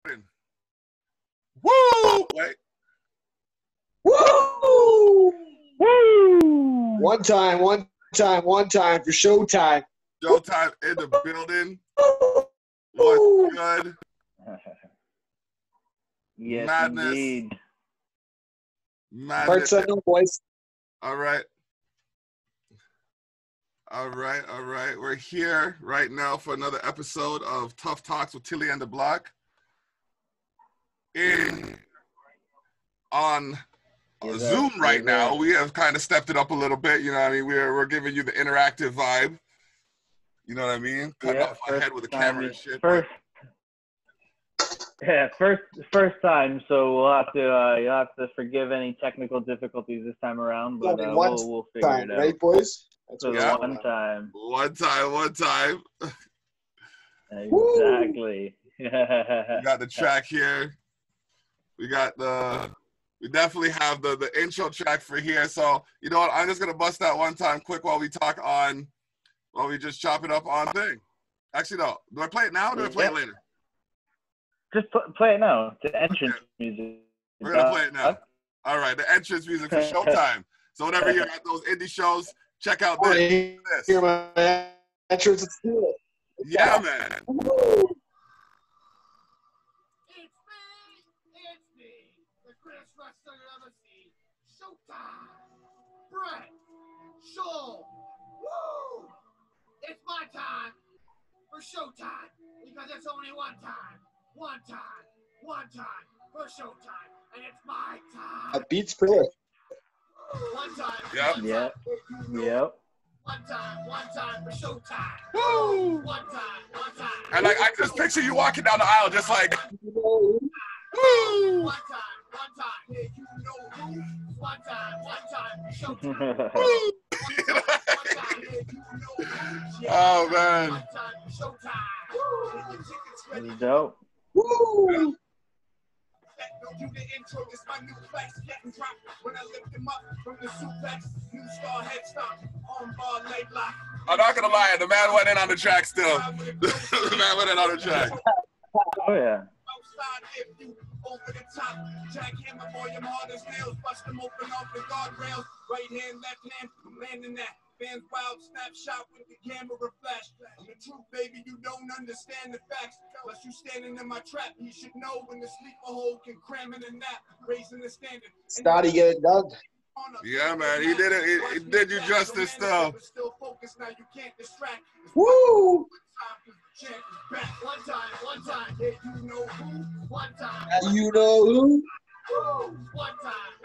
Woo! Wait. Woo! Woo! One time for Showtime. Showtime in the building. What's good? Yes, Madness. indeed. Madness. Parts unknown, boys. All right. All right. We're here right now for another episode of Tough Talks with Thili and the Block. On Zoom right now. We have kind of stepped it up a little bit. You know what I mean? We're giving you the interactive vibe. You know what I mean? Cutting off my head with a camera and shit. First time, so you'll have to forgive any technical difficulties this time around, but we'll figure it out. Right, boys? That's one time. One time. Exactly. We got the track here. We definitely have the intro track for here. So, you know what? I'm just going to bust that one time quick while we just chop it up on thing. Actually, no. Do I play it now or do I play it later? Just play it now. The entrance music. We're going to play it now. All right. The entrance music for Showtime. So whenever you're at those indie shows, check out this. Hear my entrance. It's cool. Yeah, man. Woo! It's me, the greatest wrestler you ever seen, Showtime Brett Scholl. Woo! It's my time for Showtime because it's only one time for Showtime, and it's my time. That beats Chris. One time. Yep. One time for Showtime. Woo! One time. And I just picture you walking down the aisle just like, woo! One time. Yeah, you know who? One time for Showtime. Woo! Oh, man. One time for Showtime. It's dope. Woo! Do the intro, it's my new flex getting dropped when I lift him up from the suplex. New star head stop, arm bar, leg lock. I'm not gonna lie, the man went in on the track still. The man went in on the track. Oh yeah. Outside if you over the top, jackhammer boy, him hard as nails, bust him open off the guardrails. Right hand, left hand, I'm landing that. Fans wild snapshot with the camera flash. I'm the truth, baby, you don't understand the facts. Plus you standing in my trap, you should know when the sleeper hole can cram in a nap. Raising the standard. Starty get it done. Yeah, man, he did it. He did you justice, though. Still focused now, you can't distract. Woo! One time. Yeah, you know who? One time. You know who? Woo! One time.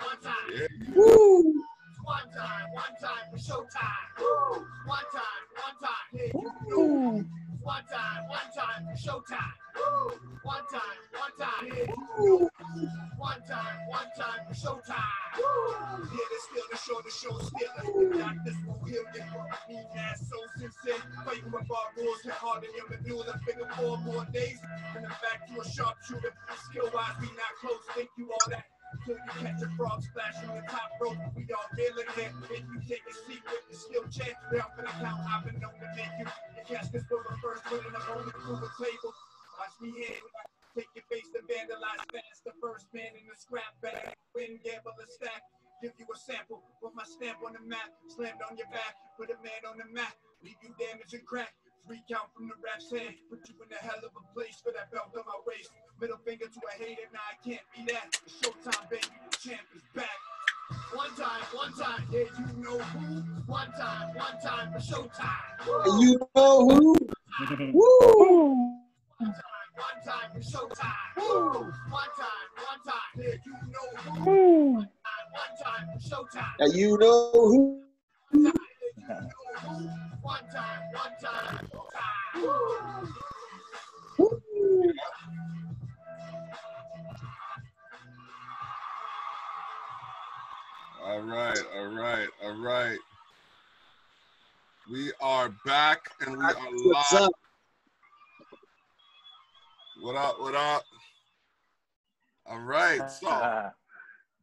Yeah. Woo! One time for Showtime. Woo! One time. Yeah, you know who? One time for Showtime. Woo! One time. Yeah, you know who? One time for Showtime. Woo! Yeah, they're still the show still. Not this won't heal you. Mean ass so sincere. Fighting with bar rules, hit hard in your medulla. Figure 4 more days. And I'm back to a sharpshooter. Skill wise, we not close. Thank you all that. Till you catch a frog splash on the top rope, we all feeling it. If you take a seat with the skill chance, we're off an account. I've been known to make you catch this for the first win, and I'm only through the table. Watch me hit, take your face to vandalize fast. The first man in the scrap bag, win, gamble, a stack. Give you a sample, put my stamp on the map, slammed on your back, put a man on the map, leave you damaged and cracked. 3 count from the rap's hand, put you in a hell of a place for that belt on my waist. Middle finger to a hater, now I can't be that. It's Showtime, baby, the champ is back. One time, yeah, you know who? One time for Showtime. You know who? Woo! One time for Showtime. Woo! One time, yeah, you know who? One time for Showtime. You know who? One time. Woo! All right. We are back and we are What's live. up? What up? All right, so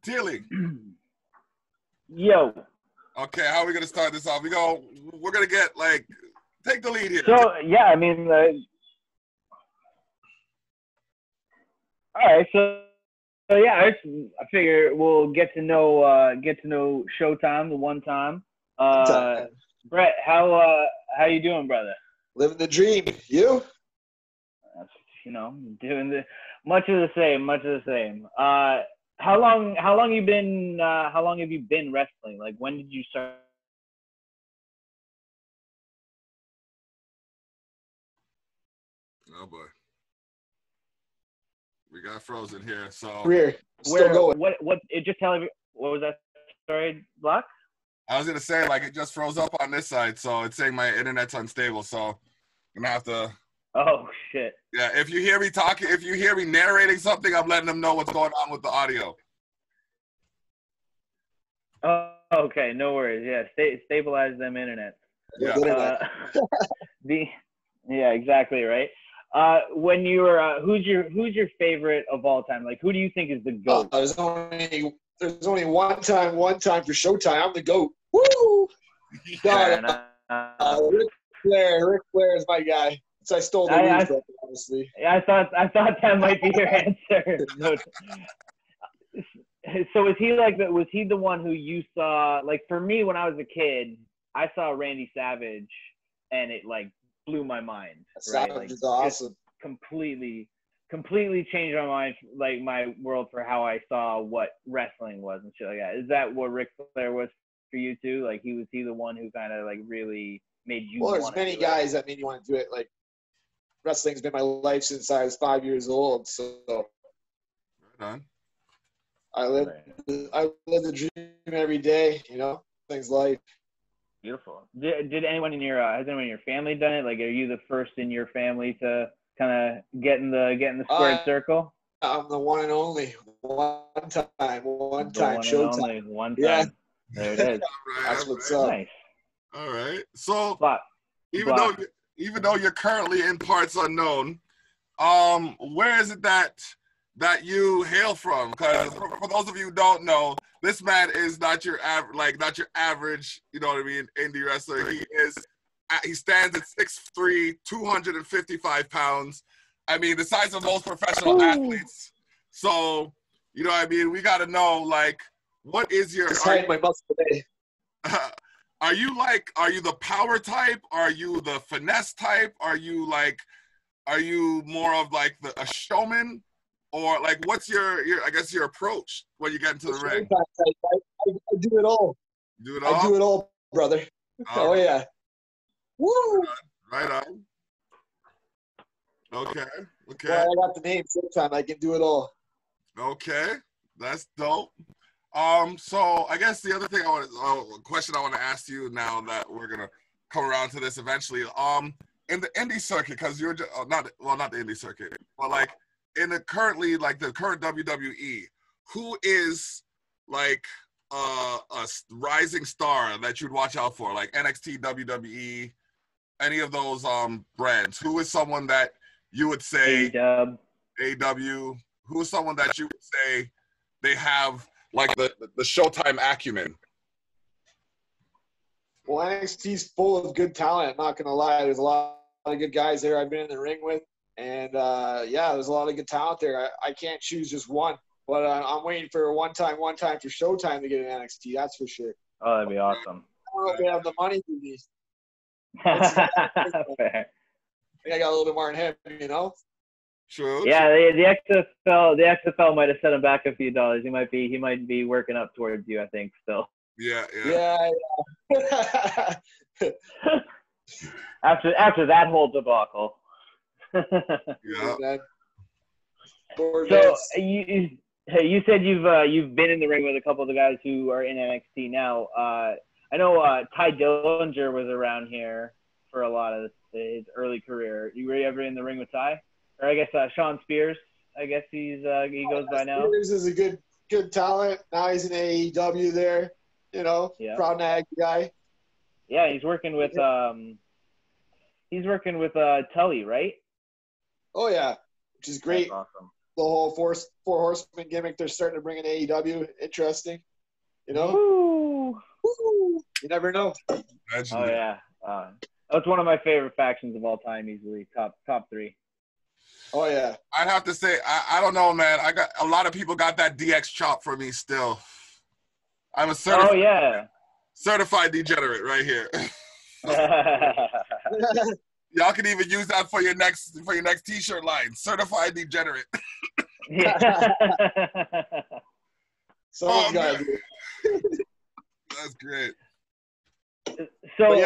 Thili. Yo. Okay, how are we gonna start this off? We're gonna get take the lead here. So yeah, I mean, All right, so yeah, I figure we'll get to know Showtime the one time. Brett, how you doing, brother? Living the dream. You? You know, doing the much of the same. How long you been how long have you been wrestling? Like, when did you start? Oh boy, we got frozen here. So Career. Still going. What? Just tell me, what was that? Sorry, Block? I was gonna say, like, it just froze up on this side, so it's saying my internet's unstable. So I'm gonna have to. Oh shit. Yeah, if you hear me talking, if you hear me narrating something, I'm letting them know what's going on with the audio. Oh, okay, no worries. Yeah, stabilize them internet. Yeah. Yeah, exactly right. When you were, who's your favorite of all time? Like, who do you think is the GOAT? There's only one time for Showtime. I'm the GOAT. Woo! God, Ric Flair is my guy. So I stole the news, honestly. I thought that might be your answer. No. So was he the one who you saw? Like, for me, when I was a kid, I saw Randy Savage, and it like blew my mind. Right? Savage is awesome. Completely changed my mind, like my world, for how I saw what wrestling was and shit like that. Is that what Ric Flair was for you too? Like, was he the one who kind of like really made you? Well, there's many guys that made you want to do it. Like, wrestling's been my life since I was 5 years old. So Right on. I live the dream every day. You know, things life. Beautiful. Did anyone in your has anyone in your family done it? Like, are you the first in your family to kind of get in the squared circle? I'm the one and only. One time Showtime. One time. Yeah. There it is. That's what's up. Nice. All right. So Block. even though you're currently in parts unknown, where is it that you hail from? Because for those of you who don't know, this man is not your average, you know what I mean, indie wrestler. He stands at 6'3", 255 pounds. I mean, the size of most professional athletes. So, you know what I mean? We got to know, like, what is your... my muscle today. Are you the power type? Are you the finesse type? Are you more of like a showman? Or like, what's your I guess your approach when you get into the ring? I do it all. Do it all? I do it all, brother. Oh, yeah. Woo! Right on. Okay. Well, I got the name Showtime. I can do it all. Okay. That's dope. So I guess the other thing question I want to ask you now that we're gonna come around to this eventually. In the indie circuit, because you're just, not the indie circuit, but like in the current WWE, who is like a rising star that you'd watch out for, like NXT, WWE, any of those brands? Who is someone that you would say AW? Who is someone that you would say they have like the Showtime acumen? Well, NXT's full of good talent. I'm not gonna lie. There's a lot of good guys there I've been in the ring with, and yeah, there's a lot of good talent there. I can't choose just one, but I'm waiting for one time for Showtime to get an NXT. That's for sure. Oh, that'd be awesome. I don't know if they have the money for these. Fair. I think I got a little bit more in him, you know. True. Yeah, the XFL might have set him back a few dollars. He might be working up towards you, I think, still. Yeah. After that whole debacle. Yeah. So you said you've been in the ring with a couple of the guys who are in NXT now. I know Ty Dillinger was around here for a lot of his early career. Were you ever in the ring with Ty? Or I guess Sean Spears. I guess he goes by now. Spears is a good talent. Now he's in AEW there. You know, proud nag guy. Yeah, he's working with Thili, right? Oh yeah, which is great. That's awesome. The whole four horsemen gimmick they're starting to bring in AEW, interesting. You know, Woo. You never know. Imagine. Oh yeah, that's one of my favorite factions of all time, easily top 3. Oh yeah. I'd have to say, I don't know, man. I got a lot of people got that DX chop for me still. I'm a certified degenerate right here. Y'all can even use that for your next T-shirt line. Certified degenerate. Someone's got to do it. That's great. So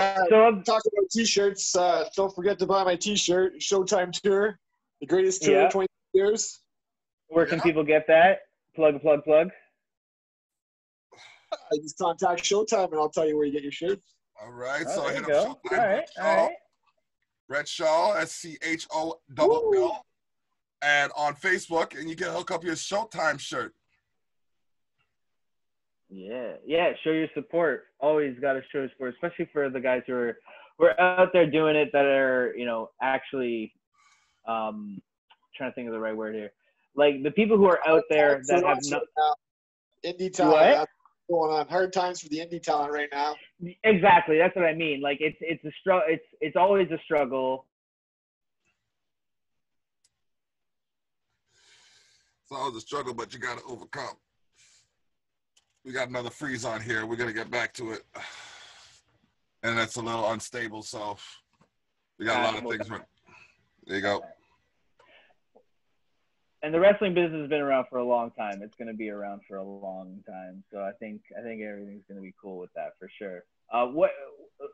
talking about T-shirts. Don't forget to buy my T-shirt. Showtime Tour, the greatest tour in 20 years. Where can people get that? Plug. I just contact Showtime, and I'll tell you where you get your shirts. All right. Oh, so there hit you up go. Showtime All right. Brett Scholl, SCHO. And on Facebook, and you can hook up your Showtime shirt. Yeah. Show your support. Always got to show your support, especially for the guys who are out there doing it that are, actually, trying to think of the right word here. Like the people who are out there that have not indie talent. That's going on. Hard times for the indie talent right now. Exactly. That's what I mean. Like it's a struggle. It's always a struggle. It's always a struggle, but you got to overcome. We got another freeze on here. We're going to get back to it. And that's a little unstable, so we got a lot of things. There you go. And the wrestling business has been around for a long time. It's going to be around for a long time. So I think everything's going to be cool with that for sure.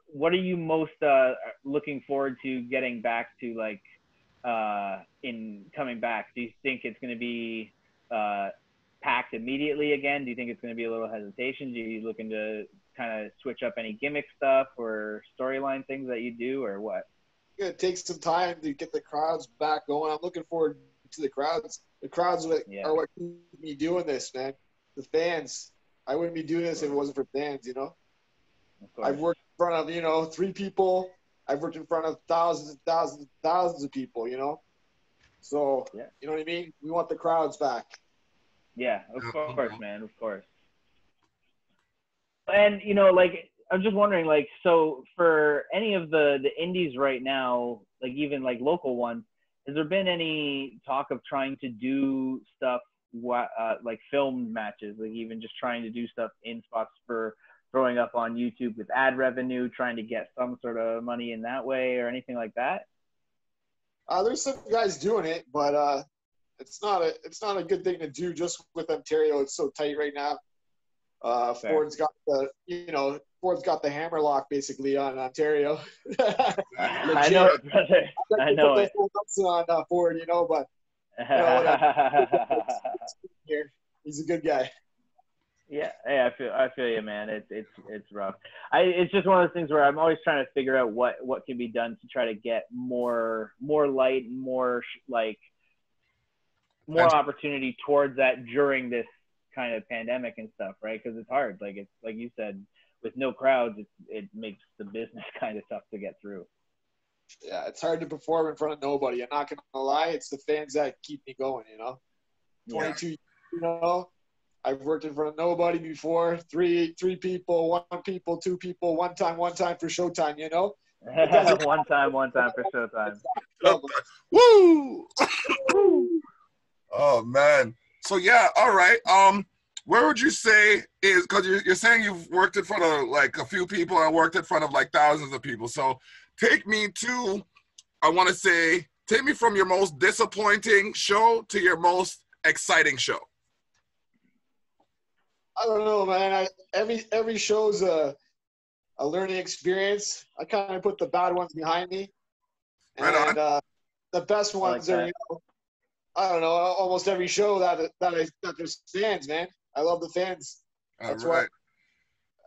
What are you most looking forward to getting back to, like, in coming back? Do you think it's going to be packed immediately again? Do you think it's going to be a little hesitation? Do you looking to kind of switch up any gimmick stuff or storyline things that you do, or what? It takes some time to get the crowds back going. I'm looking forward to the crowds. The crowds are what keep me doing this, man. The fans. I wouldn't be doing this if it wasn't for fans, I've worked in front of, 3 people. I've worked in front of thousands and thousands and thousands of people, So, you know what I mean? We want the crowds back. Yeah, of course, man, of course. And, like, I'm just wondering, like, so for any of the indies right now, like even like local ones, has there been any talk of trying to do stuff, like filmed matches, like even just trying to do stuff in spots for throwing up on YouTube with ad revenue, trying to get some sort of money in that way or anything like that? There's some guys doing it, but it's not a good thing to do just with Ontario. It's so tight right now. Ford's got the hammer lock basically on Ontario. I know it, brother. I know it. On Ford, but here he's a good guy. Yeah, I feel you, man. It's rough. It's just one of those things where I'm always trying to figure out what can be done to try to get more light, more opportunity towards that during this kind of pandemic and stuff, right? Because it's hard. Like it's like you said, with no crowds, it makes the business kind of tough to get through. Yeah, it's hard to perform in front of nobody. I'm not gonna lie, it's the fans that keep me going. 22 years, I've worked in front of nobody before. Three people, 1 people, 2 people, one time for Showtime. one time for Showtime. Woo! Oh man. So yeah, all right. Where would you say is, because you're saying you've worked in front of like a few people and worked in front of like thousands of people. So take me from your most disappointing show to your most exciting show. I don't know, man. Every show's a learning experience. I kind of put the bad ones behind me, and the best ones are, I don't know, almost every show that there's fans, man. I love the fans. That's why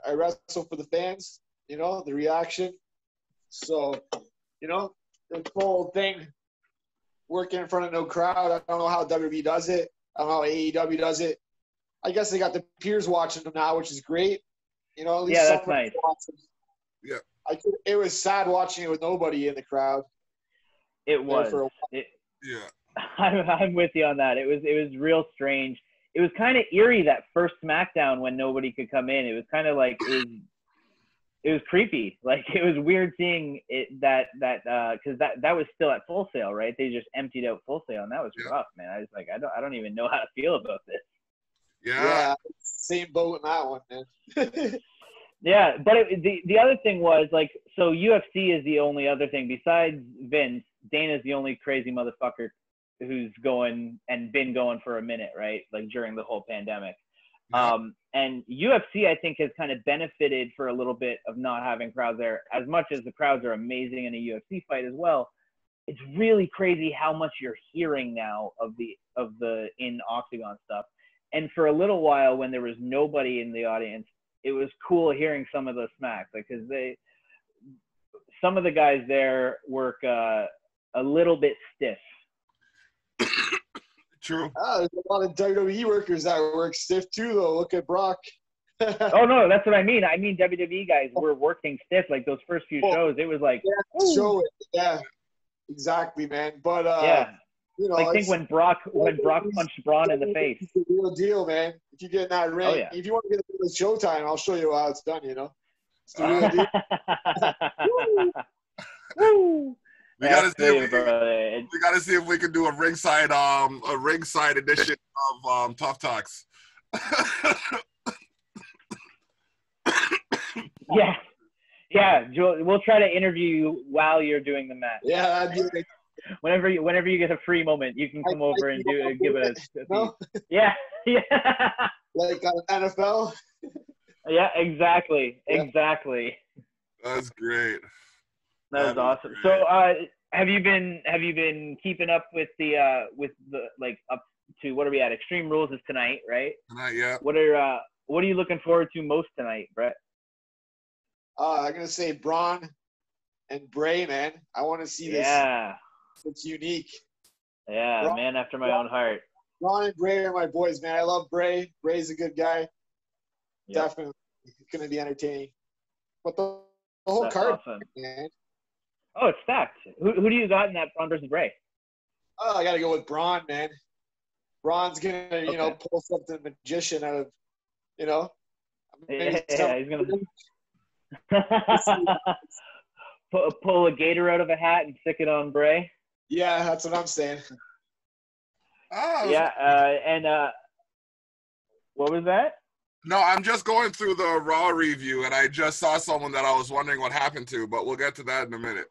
I wrestle for the fans. The reaction. So, this whole thing, working in front of no crowd. I don't know how WWE does it. I don't know how AEW does it. I guess they got the peers watching them now, which is great. At least that's nice. Yeah. It was sad watching it with nobody in the crowd. It was. I'm with you on that. It was real strange. It was kind of eerie that first SmackDown when nobody could come in. It was kind of like it was creepy. Like it was weird seeing it because that was still at Full Sail, right? They just emptied out Full Sail, and that was rough, man. I was like, I don't even know how to feel about this. Yeah. Same boat in that one, man. Yeah, but the other thing was like, so UFC is the only other thing besides Vince. Dana's the only crazy motherfucker who's going and been going for a minute, right? Like during the whole pandemic. Yeah. And UFC, I think, has kind of benefited for a little bit of not having crowds there. As much as the crowds are amazing in a UFC fight as well, it's really crazy how much you're hearing now of the in octagon stuff. And for a little while, when there was nobody in the audience, it was cool hearing some of those smacks, like because some of the guys there work a little bit stiff. True. There's a lot of WWE workers that work stiff too, though. Look at Brock. Oh no, that's what I mean. I mean WWE guys were working stiff. Like those first few shows, it was like show it. Yeah, exactly, man. But yeah. you know, I think when Brock punched Braun in the face. It's the real deal, man. If you get in that ring, if you want to get into Showtime, I'll show you how it's done, you know. It's the real deal. Woo! We gotta see if we can do a ringside edition of ToughTalks. Yeah. We'll try to interview you while you're doing the match. Yeah, that'd be whenever you get a free moment, you can come over and give it a no? Yeah. Like on NFL. Yeah, exactly. That's great. That is awesome. Great. So, have you been keeping up with the like up to what are we at? Extreme Rules is tonight, right? Tonight, yeah. What are you looking forward to most tonight, Brett? I'm gonna say Braun and Bray, man. I want to see this. Yeah. It's unique. Yeah, Braun, man after my own heart. Braun and Bray are my boys, man. I love Bray. Bray's a good guy. Yep. Definitely, it's gonna be entertaining. But the whole That's card, awesome. man. Oh, it's stacked. Who do you got in that Braun versus Bray? Oh, I got to go with Braun, man. Braun's going to, you know, pull something magician out of, you know. Yeah, he's going to pull a gator out of a hat and stick it on Bray. Yeah, that's what I'm saying. And what was that? No, I'm just going through the Raw review, and I just saw someone that I was wondering what happened to, but we'll get to that in a minute.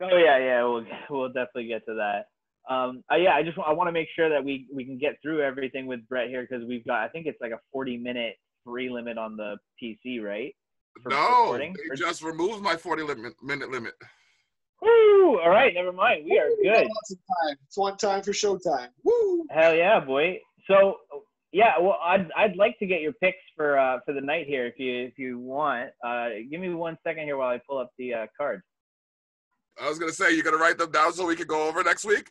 Oh yeah, we'll definitely get to that. I want to make sure that we can get through everything with Brett here because we've got, I think it's like a 40-minute free limit on the PC, right? No, they just removed my 40-minute limit. Woo! All right, never mind. We are good. It's one time for Showtime. Woo! Hell yeah, boy. So yeah, well, I'd like to get your picks for the night here if you want. Give me 1 second here while I pull up the cards. I was gonna say, you gonna write them down so we can go over next week?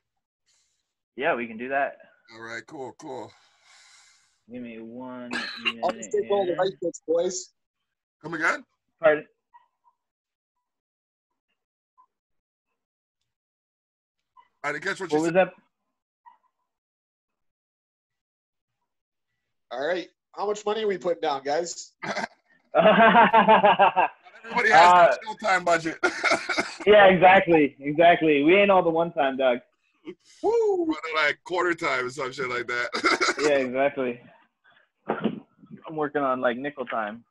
Yeah, we can do that. All right, cool. Give me 1 minute. I'll just take all the right picks, boys. Come again? Pardon? I didn't catch what you said. Was that? All right. How much money are we putting down, guys? Everybody has a Showtime budget. Yeah, exactly. We ain't all the one time, Doug. Woo! Like quarter time or some shit like that. Yeah, exactly. I'm working on like nickel time.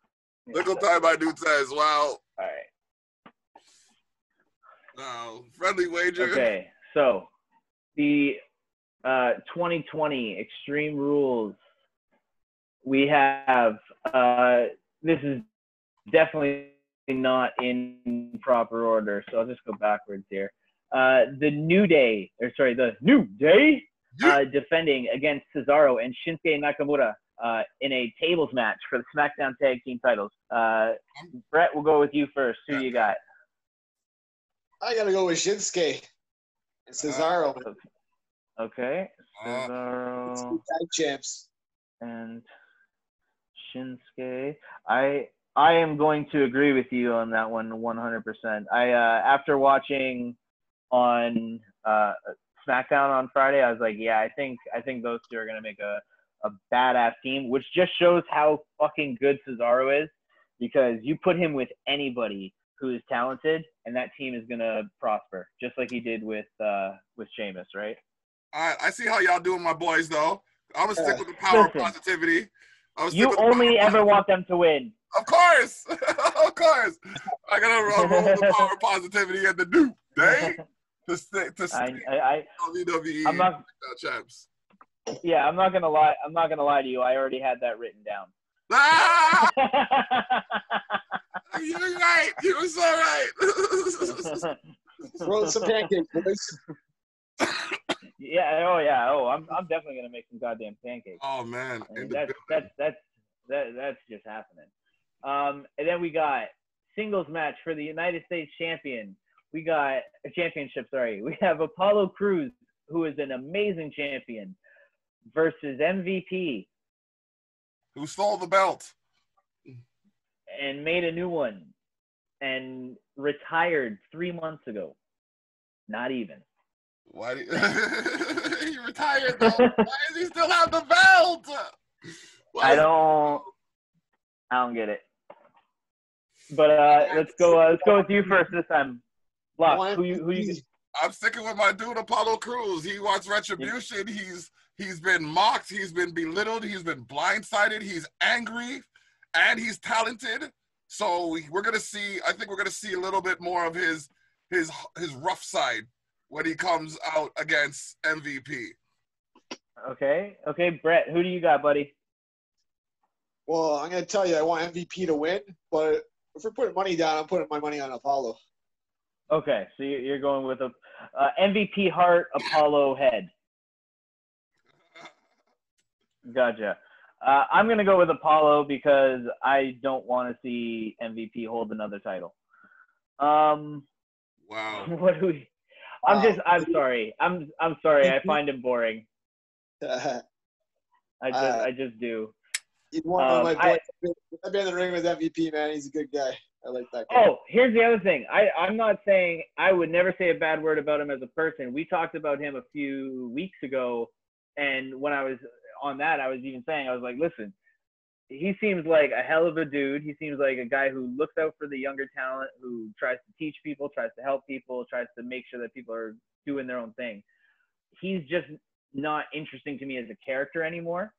Nickel time I do too as well. All right. Friendly wager. Okay, so the 2020 Extreme Rules. We have this is definitely not in proper order, so I'll just go backwards here. The New Day defending against Cesaro and Shinsuke Nakamura in a tables match for the SmackDown Tag Team titles. Brett, we'll go with you first. Who you got? I gotta go with Shinsuke and Cesaro. Okay, Cesaro. Tag champs. And Shinsuke. I am going to agree with you on that one 100%. After watching on SmackDown on Friday, I was like, yeah, I think those two are gonna make a badass team, which just shows how fucking good Cesaro is. because you put him with anybody who is talented, and that team is gonna prosper, just like he did with Sheamus, right? I see how y'all doing, my boys. Though I'm gonna stick with the power of positivity. You only ever want them to win. Of course, of course. I gotta roll with the power of positivity and the new day to stick WWE I'm not, champs. Yeah, I'm not gonna lie. I'm not gonna lie to you. I already had that written down. Ah! You're right. You were so right. Throw some pancakes, boys. Yeah. Oh, yeah. Oh, I'm definitely gonna make some goddamn pancakes. Oh man, I mean, that's just happening. And then we got singles match for the United States champion. We got a championship. Sorry, we have Apollo Crews, who is an amazing champion, versus MVP, who stole the belt and made a new one and retired 3 months ago. Not even. Why do he retired though? Why does he still have the belt? I don't get it. But let's go with you first this time. Block, who you I'm sticking with my dude Apollo Crews. He wants retribution. He's been mocked, he's been belittled, he's been blindsided, he's angry, and he's talented. So we're gonna see. I think we're gonna see a little bit more of his rough side when he comes out against MVP. Okay, Brett, who do you got, buddy? Well, I'm gonna tell you, I want MVP to win, but if we're putting money down, I'm putting my money on Apollo. Okay, so you're going with a MVP heart, Apollo head. Gotcha. I'm going to go with Apollo because I don't want to see MVP hold another title. Wow. What do we? I'm sorry. I'm sorry. I find him boring. I just do. He's one of my boys. I've been in the ring with MVP, man. He's a good guy. I like that guy. Oh, here's the other thing. I'm not saying I would never say a bad word about him as a person. We talked about him a few weeks ago, and when I was on that, I was even saying, I was like, listen, he seems like a hell of a dude. He seems like a guy who looks out for the younger talent, who tries to teach people, tries to help people, tries to make sure that people are doing their own thing. He's just not interesting to me as a character anymore.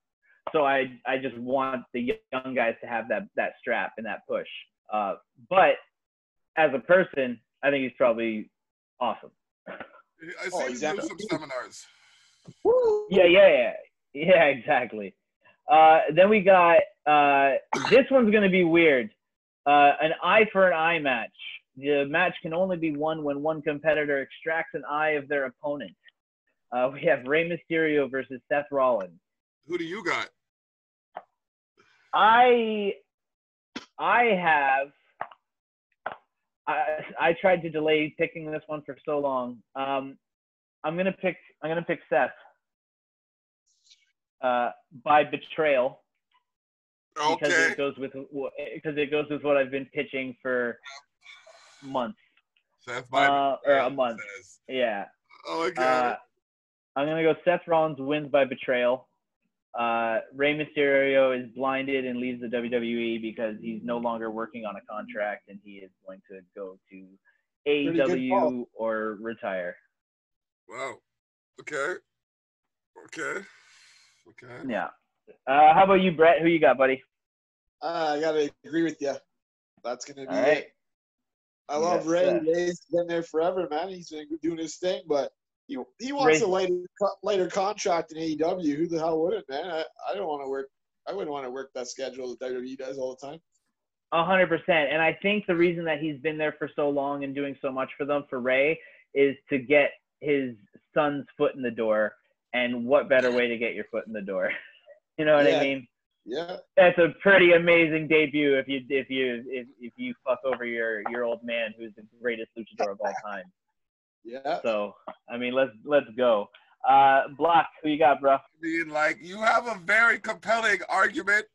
So I just want the young guys to have that strap and that push. But as a person, I think he's probably awesome. I see him do some seminars. Woo! Yeah, exactly. Then we got, this one's going to be weird. An eye for an eye match. The match can only be won when one competitor extracts an eye of their opponent. We have Rey Mysterio versus Seth Rollins. Who do you got? I tried to delay picking this one for so long. I'm gonna pick Seth. By betrayal. Okay. Because it goes with what I've been pitching for months. Seth by or a month. Says. Yeah. Okay. I'm gonna go Seth Rollins wins by betrayal. Rey Mysterio is blinded and leaves the WWE because he's no longer working on a contract and he is going to go to AEW or retire. Wow. Okay. Yeah. How about you, Brett? Who you got, buddy? I gotta agree with you. That's gonna be right. it. I love Ray. Ray's been there forever, man. He's been doing his thing, but he wants a later contract in AEW. Who the hell wouldn't, man? I don't want to work. I wouldn't want to work that schedule that WWE does all the time. 100%. And I think the reason that he's been there for so long and doing so much for them, for Ray, is to get his son's foot in the door. And what better way to get your foot in the door? You know what I mean? Yeah. That's a pretty amazing debut if you fuck over your old man who's the greatest luchador of all time. Yeah. So I mean, let's go. Block, who you got, bro? I mean, like, you have a very compelling argument.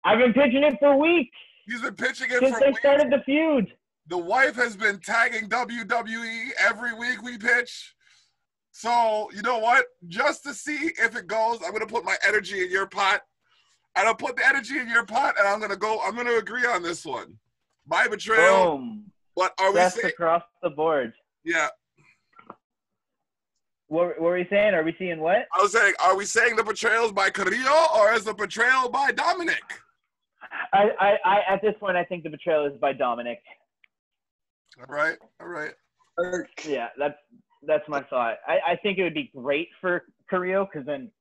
I've been pitching it for weeks. He's been pitching it since they started the feud. The wife has been tagging WWE every week we pitch. So, you know what? Just to see if it goes, I'm going to put my energy in your pot. I don't put the energy in your pot, and I'm gonna agree on this one. My betrayal. Boom. What are we That's saying? across the board. Yeah. What were we saying? Are we seeing what? I was saying, are we saying the betrayal is by Carrillo or is the betrayal by Dominic? I at this point, I think the betrayal is by Dominic. All right. Yeah, that's my thought. I think it would be great for Carrillo because then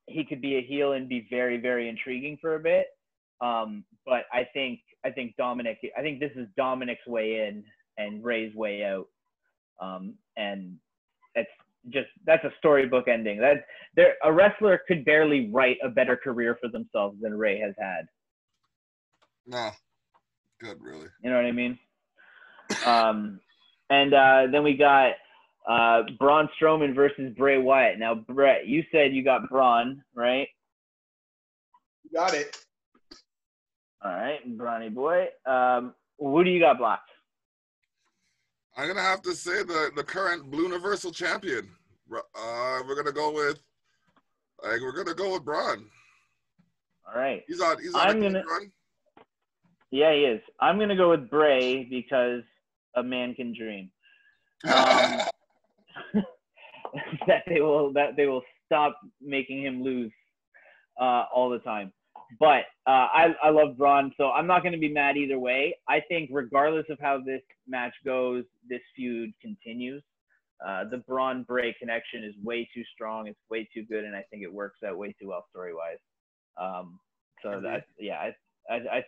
he could be a heel and be very, very intriguing for a bit. But I think Dominic. I think this is Dominic's way in and Ray's way out. And that's a storybook ending. A wrestler could barely write a better career for themselves than Ray has had. No, good, really. You know what I mean? And then we got Braun Strowman versus Bray Wyatt. Now, Brett, you said you got Braun, right? You got it. All right, Brawny boy. Who do you got blocked? I'm gonna have to say the current Blue Universal Champion. We're gonna go with Braun. All right. He's on a good run. Yeah, he is. I'm gonna go with Bray because a man can dream. That they will stop making him lose all the time. But I love Braun, so I'm not going to be mad either way. I think regardless of how this match goes, this feud continues. The Braun-Bray connection is way too strong. It's way too good, and I think it works out way too well story-wise. I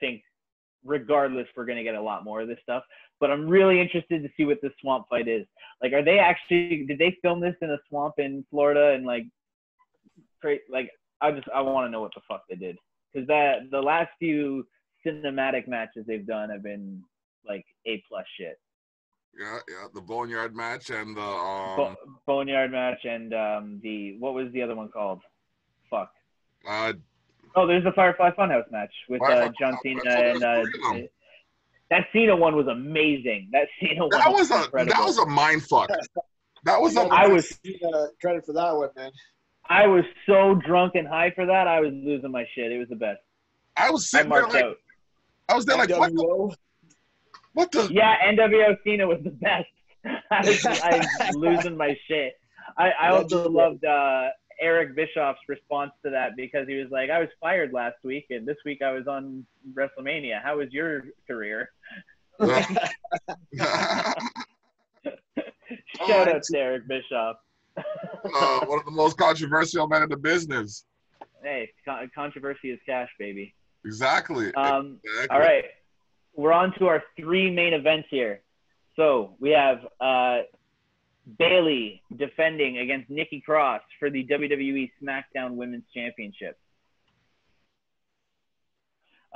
think regardless, we're going to get a lot more of this stuff. But I'm really interested to see what this swamp fight is. Like, did they film this in a swamp in Florida? And I want to know what the fuck they did. Because the last few cinematic matches they've done have been like A+ shit. Yeah, the Boneyard match and the Boneyard match and what was the other one called? Fuck. There's the Firefly Funhouse match with John Cena and that Cena one was amazing. That Cena one was incredible. That was a mind fuck. That was credit for that one, man. I was so drunk and high for that. I was losing my shit. It was the best. I was sitting there like, I was there like, what the? Yeah, NWO Cena was the best. I was losing my shit. I also loved Eric Bischoff's response to that because he was like, I was fired last week and this week I was on WrestleMania. How was your career? Shout out to Eric Bischoff. One of the most controversial men in the business. Hey, controversy is cash, baby. Exactly. All right. We're on to our 3 main events here. So we have Bayley defending against Nikki Cross for the WWE SmackDown Women's Championship.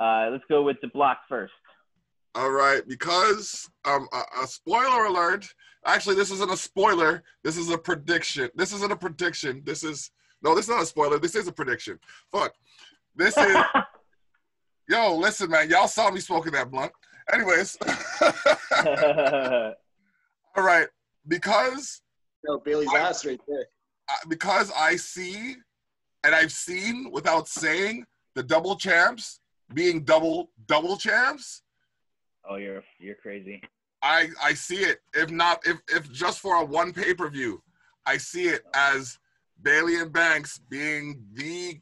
Let's go with the block first. All right, because a spoiler alert. Actually, this isn't a spoiler. This is a prediction. This isn't a prediction. This is not a spoiler. This is a prediction. Fuck. This is. Yo, listen, man. Y'all saw me smoking that blunt. Anyways. All right, because. Bailey's ass right there. Because I see, and I've seen without saying, the double champs being double champs. Oh, you're crazy. I see it. If just for a one pay-per-view, I see it as Bayley and Banks being the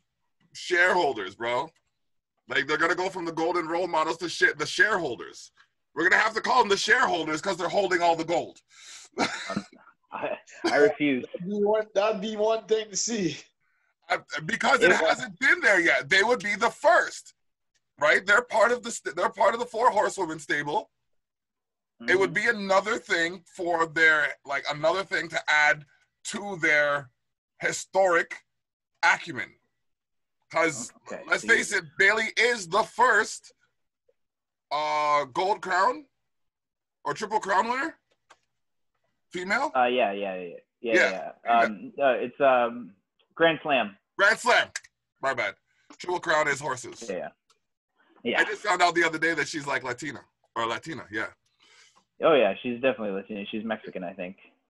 shareholders, bro. Like, they're gonna go from the golden role models to the shareholders. We're gonna have to call them the shareholders because they're holding all the gold. I refuse. That'd be one thing to see. Because it hasn't been there yet. They would be the first, right? They're part of the 4 horsewomen stable. Mm-hmm. It would be another thing another thing to add to their historic acumen. Because let's face it, Bayley is the first gold crown or triple crown winner. Female? Yeah. It's Grand Slam. Grand Slam. My bad. Triple Crown is horses. Yeah. I just found out the other day that she's like Latina. Yeah. Oh yeah, she's definitely Latina. She's Mexican, I think.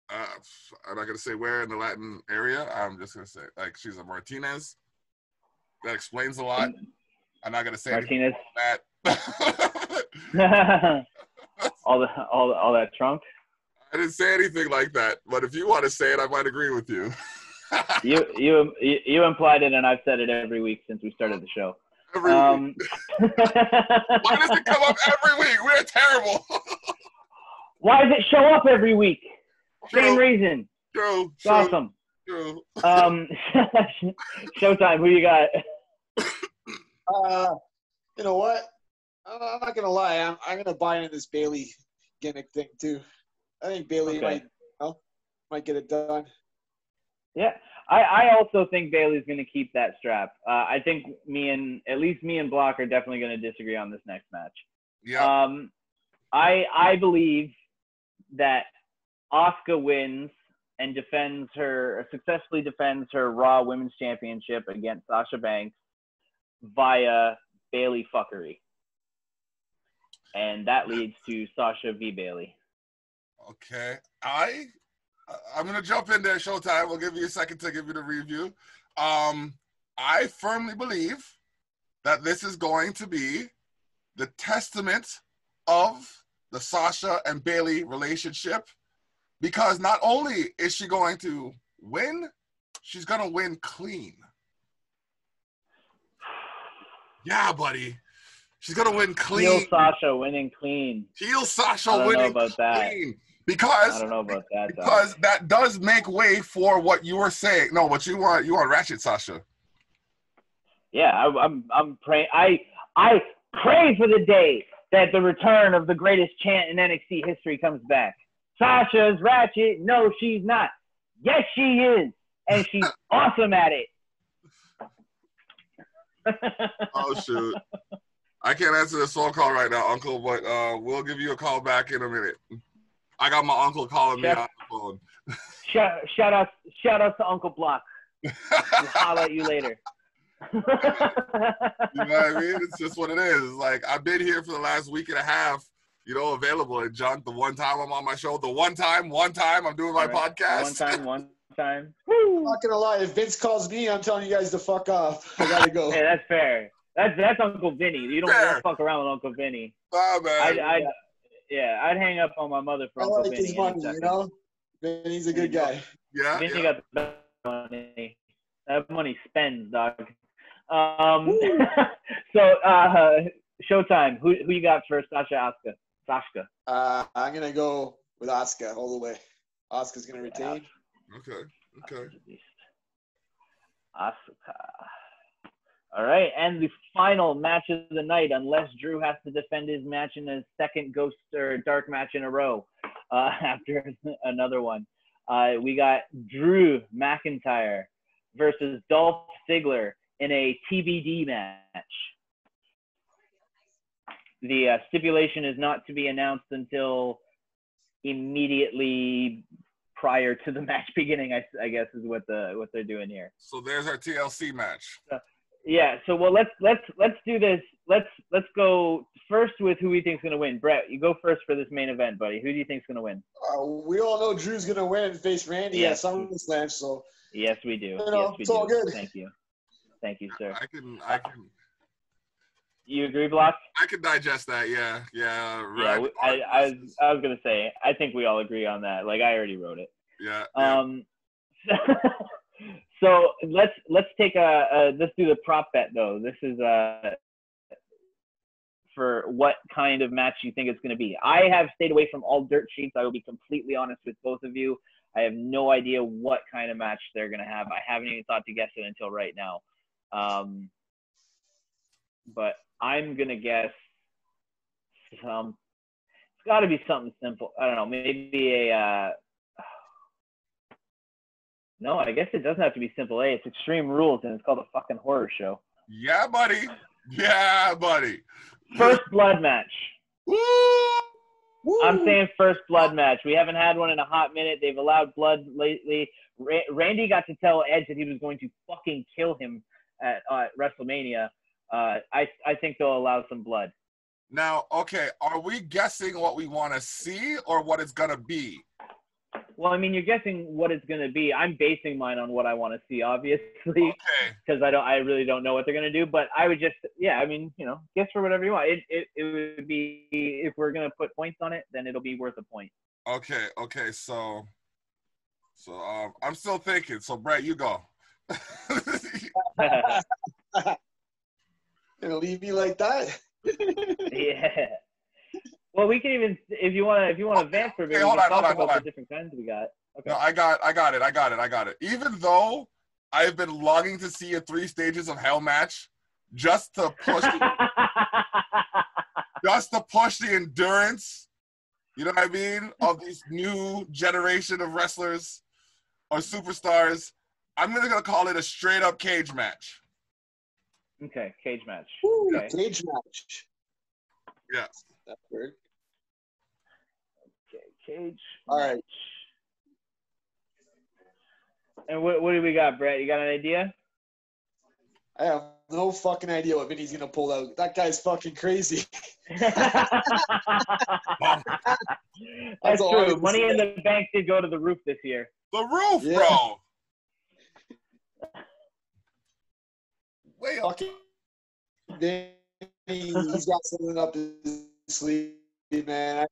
I'm not gonna say where in the Latin area. I'm just gonna say like she's a Martinez. That explains a lot. I'm not gonna say Martinez. that. all that trunk. I didn't say anything like that, but if you want to say it, I might agree with you. you implied it, and I've said it every week since we started the show. Every week. Why does it come up every week? We're terrible. Why does it show up every week? Same reason. True. It's awesome. True. Showtime, who you got? You know what? I'm not gonna lie. I'm gonna buy into this Bailey gimmick thing too. I think Bailey might get it done. Yeah, I also think Bailey's gonna keep that strap. I think at least me and Block are definitely gonna disagree on this next match. Yeah. I believe that Asuka wins and successfully defends her Raw Women's Championship against Sasha Banks via Bailey fuckery. And that leads to Sasha v. Bailey. Okay. I'm going to jump in there, Showtime. We'll give you a second to give you the review. I firmly believe that this is going to be the testament of the Sasha and Bailey relationship, because not only is she going to win, she's going to win clean. Yeah, buddy. She's going to win clean. Heel Sasha winning clean. Heel Sasha winning clean. That. Because I don't know about that. Because that does make way for what you were saying. No, what you want Ratchet Sasha. Yeah, I'm praying. I pray for the day that the return of the greatest chant in NXT history comes back. Sasha's Ratchet. No, she's not. Yes, she is, and she's awesome at it. Oh shoot! I can't answer this phone call right now, Uncle, but we'll give you a call back in a minute. I got my uncle calling me on the phone. Shout out to Uncle Block. We'll holler at you later. You know what I mean? It's just what it is. Like, I've been here for the last week and a half, available. And John, the one time I'm on my show, the one time I'm doing my podcast. One time. I'm not gonna lie, if Vince calls me, I'm telling you guys to fuck off. I gotta go. Hey, that's fair. That's Uncle Vinny. You don't fuck around with Uncle Vinny. Oh man. I'd hang up on my mother for Uncle Vinny. His money, Vinny's a good guy. Yeah. Vinny got the best money. That money spends, dog. So Showtime. Who you got for Sasha? I'm gonna go with Asuka all the way. Asuka's gonna retain. Okay. Asuka. All right, and the final match of the night, unless Drew has to defend his match in his second ghost or dark match in a row after another one. We got Drew McIntyre versus Dolph Ziggler in a TBD match. The stipulation is not to be announced until immediately prior to the match beginning, I guess is what they're doing here. So there's our TLC match. Yeah. So let's do this. Let's go first with who we think is gonna win. Brett, you go first for this main event, buddy. Who do you think is gonna win? We all know Drew's gonna win and face Randy at SummerSlam. So yes, we do. It's all good. Thank you, sir. I can. You agree, Block? I can digest that. Yeah. Right. I was gonna say. I think we all agree on that. Like I already wrote it. Yeah. So let's take let's do the prop bet though. This is for what kind of match you think it's going to be. I have stayed away from all dirt sheets. I will be completely honest with both of you. I have no idea what kind of match they're going to have. I haven't even thought to guess it until right now. But I'm going to guess it's got to be something simple. I don't know, maybe no, I guess it doesn't have to be simple A. It's Extreme Rules, and it's called a fucking horror show. Yeah, buddy. First blood match. Woo! I'm saying first blood match. We haven't had one in a hot minute. They've allowed blood lately. Randy got to tell Edge that he was going to fucking kill him at WrestleMania. I think they'll allow some blood. Now, okay, are we guessing what we want to see or what it's going to be? Well, I mean, you're guessing what it's going to be. I'm basing mine on what I want to see, obviously, Okay. because I really don't know what they're going to do. But I would just, yeah, I mean, you know, guess for whatever you want. It would be, if we're going to put points on it, then it'll be worth a point. Okay. So I'm still thinking. So Brett, you go. Gonna leave me like that? Yeah. Well, we can even, if you want to advance for a bit, Okay, we hold can on. talk about the different kinds we got. Okay. No, I got it. Even though I've been longing to see a 3 stages of hell match, just to push the endurance, you know what I mean, of these new generation of wrestlers or superstars, I'm gonna call it a straight up cage match. Okay, cage match. Ooh, Okay. cage match. Yeah. That word. Okay, cage. All right. And what do we got, Brett? You got an idea? I have no fucking idea what Vinny's gonna pull out. That guy's fucking crazy. That's all I true. can Money say. in the Bank did go to the roof this year. The roof, Yeah. bro. Way up. Fucking Vinny, he's got something up his sleeve, man.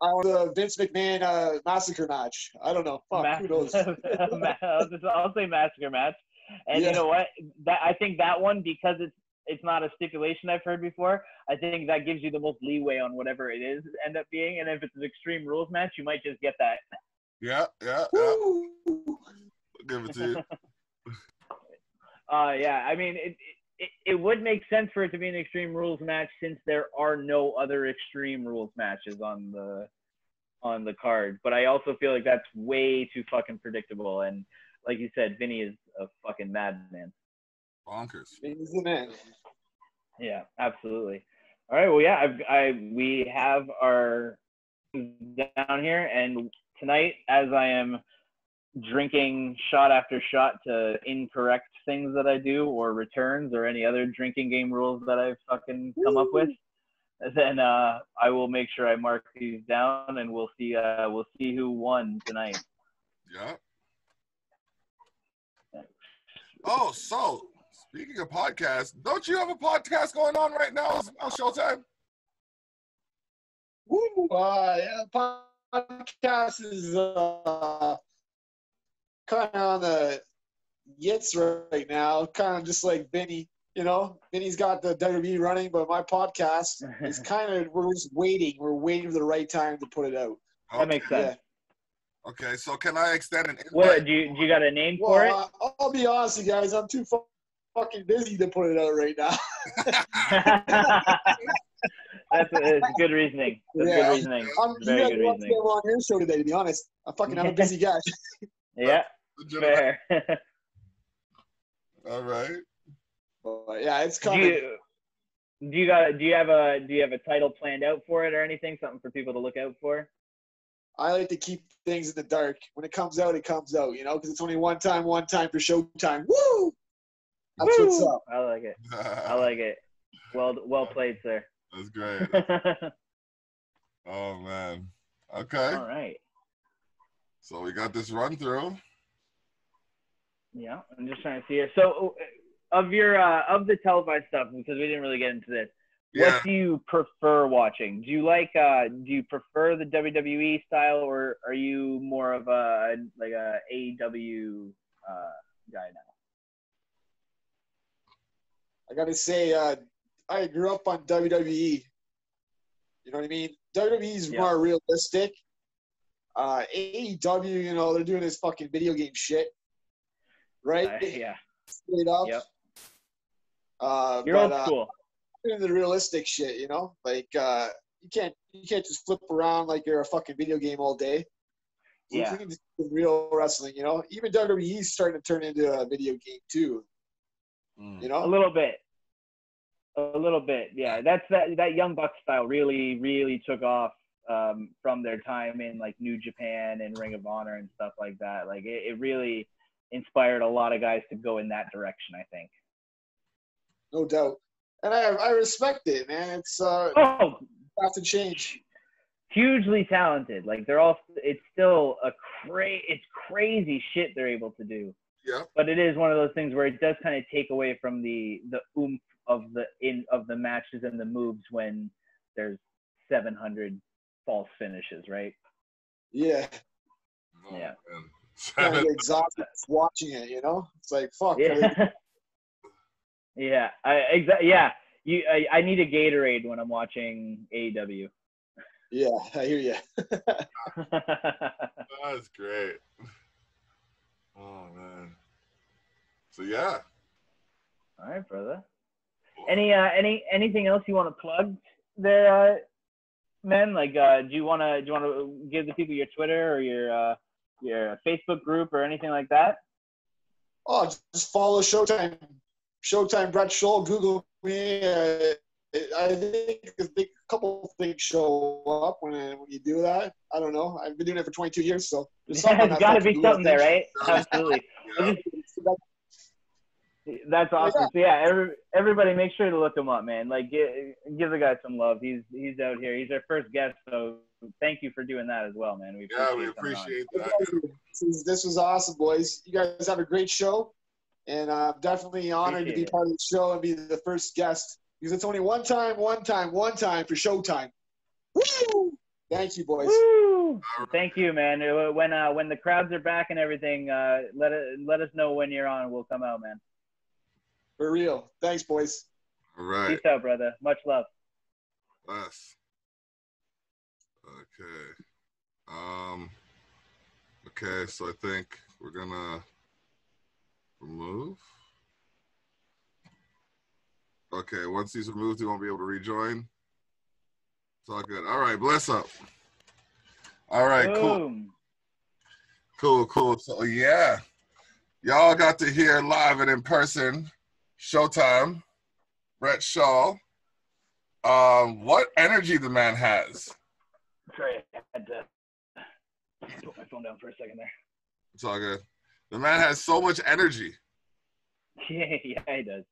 I want a Vince McMahon massacre match. I don't know. Fuck, who knows? I'll say massacre match. And Yeah. you know what? I think that one, because it's not a stipulation I've heard before, I think that gives you the most leeway on whatever it is end up being. And if it's an Extreme Rules match, you might just get that. Yeah. Woo. I'll give it to you. Yeah, I mean, it would make sense for it to be an Extreme Rules match, since there are no other Extreme Rules matches on the card. But I also feel like that's way too fucking predictable. And like you said, Vinny is a fucking madman. Bonkers. Vinny's the man. Yeah, absolutely. All right, well, yeah, we have our down here, and tonight, as I am drinking shot after shot to incorrect things that I do, or returns, or any other drinking game rules that I've fucking come up with, then I will make sure I mark these down, and we'll see who won tonight. Yeah. Oh, so speaking of podcasts, don't you have a podcast going on right now on Showtime? Woo. Yeah, podcast is kind of on the yits right now. Kind of just like Vinny. You know, Vinny's got the WWE running, but my podcast is kind of, we're just waiting. We're waiting for the right time to put it out. That makes sense. Yeah. Okay, so can I extend an invite? What, do you got a name for it? I'll be honest with you guys. I'm too fucking busy to put it out right now. That's good reasoning. That's good reasoning. Very good reasoning. I'm on your show today, to be honest. I'm a busy guy. Yeah, fair. All right. But yeah, it's coming. Do you have a title planned out for it or anything? Something for people to look out for? I like to keep things in the dark. When it comes out, you know, because it's only one time for Showtime. Woo! That's Woo! what's up. I like it. I like it. Well played, sir. That's great. Oh, man. Okay. All right. So we got this run through. Yeah, I'm just trying to see here. So, of the televised stuff, because we didn't really get into this, what do you prefer watching? Do you prefer the WWE style, or are you more of a AEW guy now? I gotta say, I grew up on WWE. You know what I mean? WWE's more realistic. AEW, you know, they're doing this fucking video game shit, right? Yeah. Straight up. Yep. You're old school. Doing the realistic shit, you know, like you can't just flip around like you're a fucking video game all day. Yeah. You can just do real wrestling, you know. Even WWE's starting to turn into a video game too. You know, a little bit. Yeah, that's that Young Bucks style really took off from their time in like New Japan and Ring of Honor and stuff like that. Like it really inspired a lot of guys to go in that direction, I think. No doubt. And I respect it, man. It's have to change. hugely talented. Like it's still it's crazy shit they're able to do. Yeah. But it is one of those things where it does kind of take away from the oomph of the matches and the moves when there's 700 false finishes, right? Yeah. Oh, Yeah. Kind of get exhausted watching it, you know? It's like, fuck. Yeah. Yeah. I need a Gatorade when I'm watching AEW. Yeah, I hear you. That's great. Oh man. So yeah. All right, brother. Anything else you want to plug there, man? Like, do you want to give the people your Twitter or your Facebook group or anything like that? Oh, just follow Showtime Brett Scholl. Google me. I think a couple things show up when you do that. I don't know. I've been doing it for 22 years, so there's something. There's got to be something there, right? Absolutely. Yeah. That's awesome. So yeah, everybody make sure to look him up, man. Like give the guy some love. He's out here. He's our first guest, so thank you for doing that as well, man. We appreciate that. This was awesome, boys. You guys have a great show, and I'm definitely honored to be part of the show and be the first guest because it's only one time for Showtime. Woo! Thank you, boys. Woo! Thank you, man. When the crowds are back and everything, let us know when you're on. We'll come out, man. For real. Thanks, boys. All right. Peace out, brother. Much love. Bless. Okay. Okay, so I think we're gonna remove. Okay, once he's removed, he won't be able to rejoin. It's all good. All right, bless up. All right, Boom. Cool. So yeah, y'all got to hear live and in person Showtime Brett Scholl. What energy the man has. Sorry, I had to put my phone down for a second there. It's all good. The man has so much energy. Yeah, he does.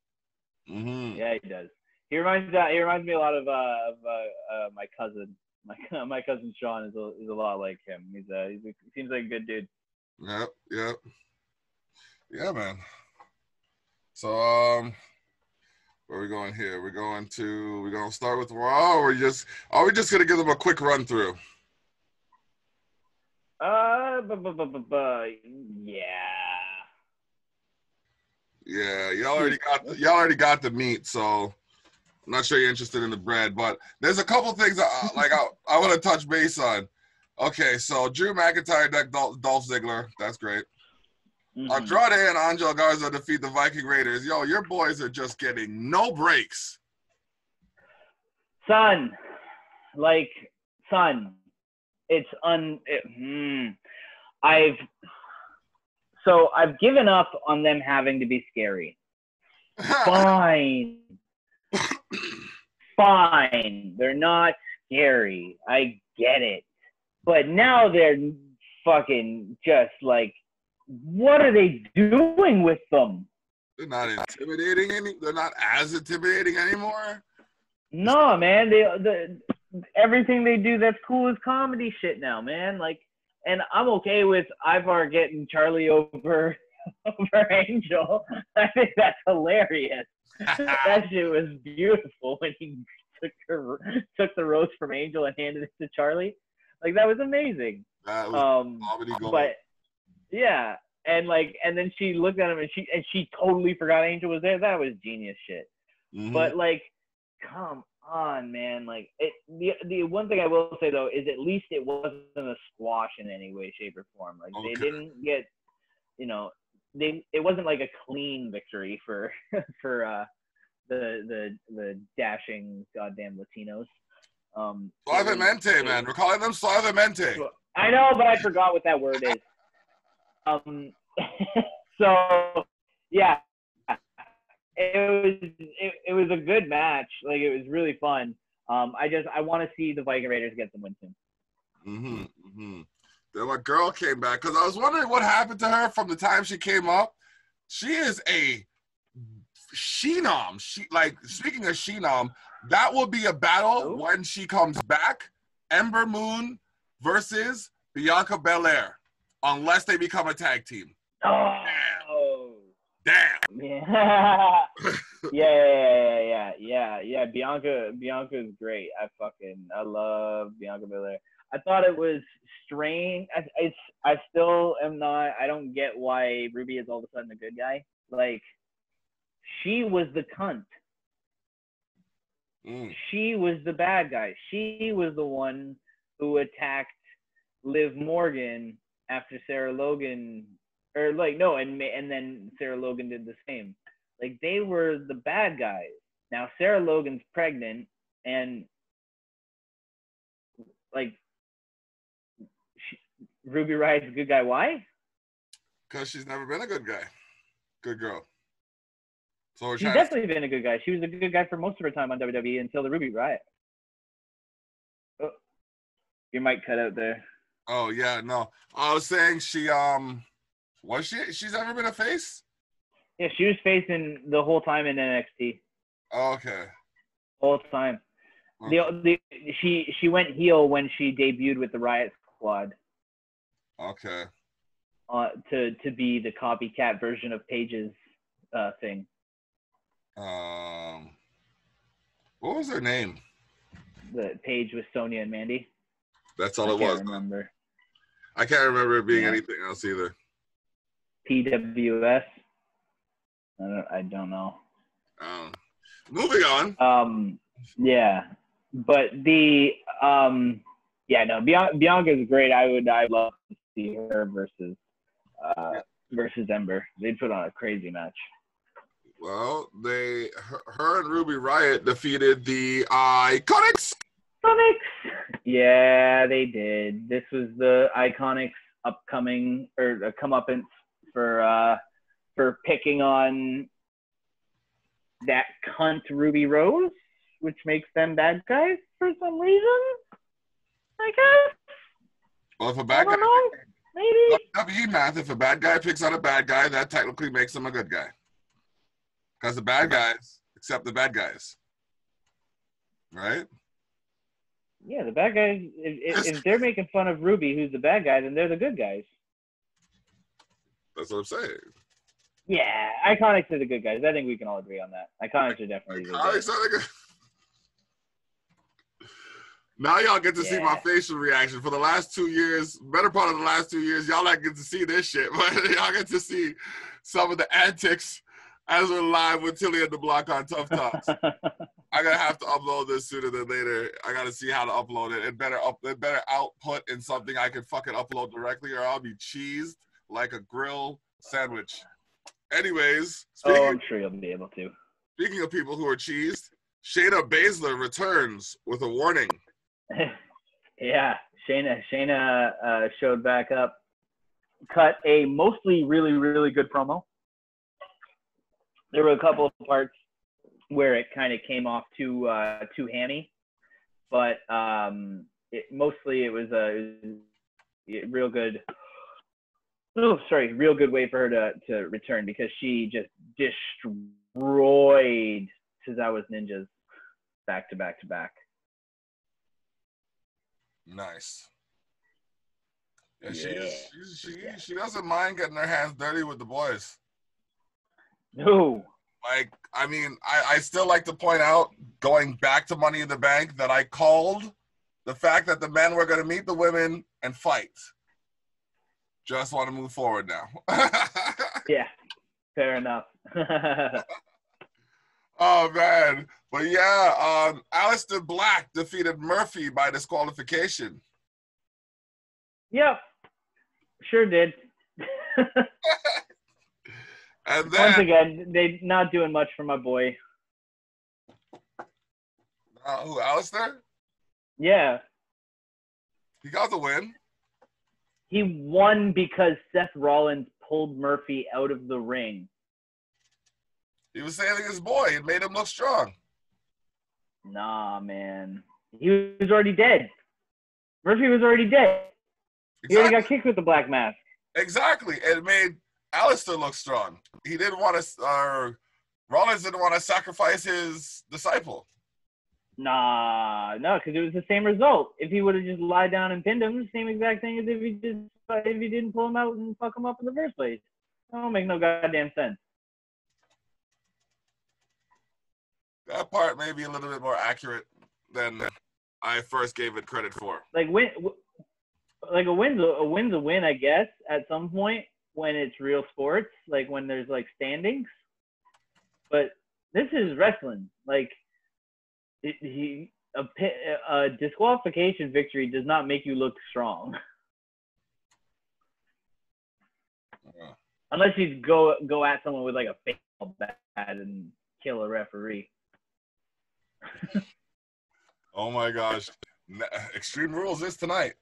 Mm-hmm. Yeah, he does. He reminds me a lot of my cousin. My cousin Sean is a lot like him. He seems like a good dude. Yep. Yeah, man. So where are we going here? We're gonna start with Raw, or are we just gonna give them a quick run through? Yeah. Yeah, y'all already got the meat, so I'm not sure you're interested in the bread, but there's a couple things I want to touch base on. Okay, so Drew McIntyre decked Dolph Ziggler. That's great. Mm-hmm. Andrade and Angel Garza defeat the Viking Raiders. Yo, your boys are just getting no breaks. Son, it's I've given up on them having to be scary. Fine. They're not scary. I get it. But now they're fucking just like, what are they doing with them? They're not intimidating they're not as intimidating anymore. No, man. Everything they do that's cool is comedy shit now, man. Like, and I'm okay with Ivar getting Charlie over Angel. I think that's hilarious. That shit was beautiful when he took the roast from Angel and handed it to Charlie. Like, that was amazing. That was comedy gold. But yeah, and then she looked at him and she totally forgot Angel was there. That was genius shit. Mm-hmm. But like, come on, man. Like, the one thing I will say though is at least it wasn't a squash in any way, shape, or form. Like, okay. They didn't get, it wasn't like a clean victory for the dashing goddamn Latinos. Suavemente, man. We're calling them suavemente. I know, but I forgot what that word is. So yeah, it was a good match. Like, it was really fun. I want to see the Viking Raiders get some win soon. Then my girl came back because I was wondering what happened to her from the time she came up. She is a Sheenom. Speaking of Sheenom, that will be a battle when she comes back. Ember Moon versus Bianca Belair, unless they become a tag team. Oh. Damn. Yeah. Yeah. Bianca's great. I love Bianca Belair. I thought it was strange. I still am not. I don't get why Ruby is all of a sudden a good guy. Like, she was the cunt. She was the bad guy. She was the one who attacked Liv Morgan after Sarah Logan, or like no, and then Sarah Logan did the same. Like, they were the bad guys. Now Sarah Logan's pregnant, and like Ruby Riot's a good guy. Why? Because she's never been a good guy. Good girl. So She's definitely been a good guy. She was a good guy for most of her time on WWE until the Ruby Riot. Oh, your mic cut out there. Oh yeah, no. I was saying she's ever been a face? Yeah, she was facing the whole time in NXT. Oh, okay. Whole time. Okay. She went heel when she debuted with the Riot Squad. Okay. To be the copycat version of Paige's thing. What was her name? The Paige with Sonya and Mandy. That's all it was. I can't remember it being anything else either. PWS. I don't know. Moving on. Yeah, but Bianca's great. I'd love to see her versus Ember. They'd put on a crazy match. Well, her and Ruby Riot defeated the Iconics. Yeah, they did. This was the Iconics upcoming or comeuppance for picking on that cunt Ruby Rose, which makes them bad guys for some reason. I guess. Well, if a bad guy, maybe. WWE math, if a bad guy picks on a bad guy, that technically makes him a good guy. Because the bad guys accept the bad guys. Right? Yeah, the bad guys, if they're making fun of Ruby, who's the bad guy, then they're the good guys. That's what I'm saying. Yeah, Iconics are the good guys. I think we can all agree on that. Iconics are definitely the good guys. Now y'all get to see my facial reaction. For the last 2 years, better part of the last 2 years, y'all not get to see this shit, but y'all get to see some of the antics as we're live with Thili and the Block on ToughTalks. I'm gonna have to upload this sooner than later. I gotta see how to upload it. It better output in something I can fucking upload directly, or I'll be cheesed like a grill sandwich. Anyways, I'm sure you'll be able to. Speaking of people who are cheesed, Shayna Baszler returns with a warning. Yeah, Shayna showed back up, cut a mostly really, really good promo. There were a couple of parts where it kind of came off too hammy, but it was a real good. Real good way for her to return, because she just destroyed Tozawa's Ninjas back to back to back. Nice. Yeah, she doesn't mind getting her hands dirty with the boys. No. Like, I mean, I still like to point out, going back to Money in the Bank, that I called the fact that the men were going to meet the women and fight. Just want to move forward now. Yeah, fair enough. Oh, man. But yeah, Aleister Black defeated Murphy by disqualification. Yep, sure did. And then, once again, they not doing much for my boy. Who, Aleister? Yeah. He got the win. He won because Seth Rollins pulled Murphy out of the ring. He was saving his boy. It made him look strong. Nah, man. He was already dead. Murphy was already dead. Exactly. He already got kicked with the black mask. Exactly. It made Aleister look strong. He didn't want to, Rollins didn't want to sacrifice his disciple. Nah, no, because it was the same result. If he would have just lied down and pinned him, the same exact thing as if he didn't pull him out and fuck him up in the first place. That don't make no goddamn sense. That part may be a little bit more accurate than I first gave it credit for. Like a win's a win, I guess, at some point when it's real sports, like when there's like standings. But this is wrestling. Like a disqualification victory does not make you look strong. Yeah. Unless you go at someone with like a baseball bat and kill a referee. Oh my gosh. Extreme Rules is tonight.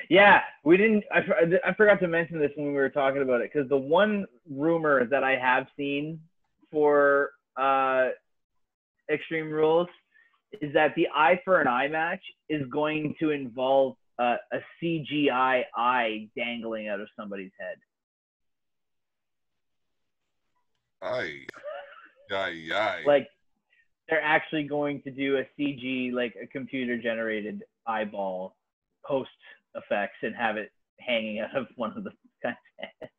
Yeah, we didn't. I forgot to mention this when we were talking about it, because the one rumor that I have seen for Extreme Rules is that the eye for an eye match is going to involve a CGI eye dangling out of somebody's head. Aye. Aye. Like, they're actually going to do a CG, like a computer-generated eyeball post effects and have it hanging out of one of the guys' heads.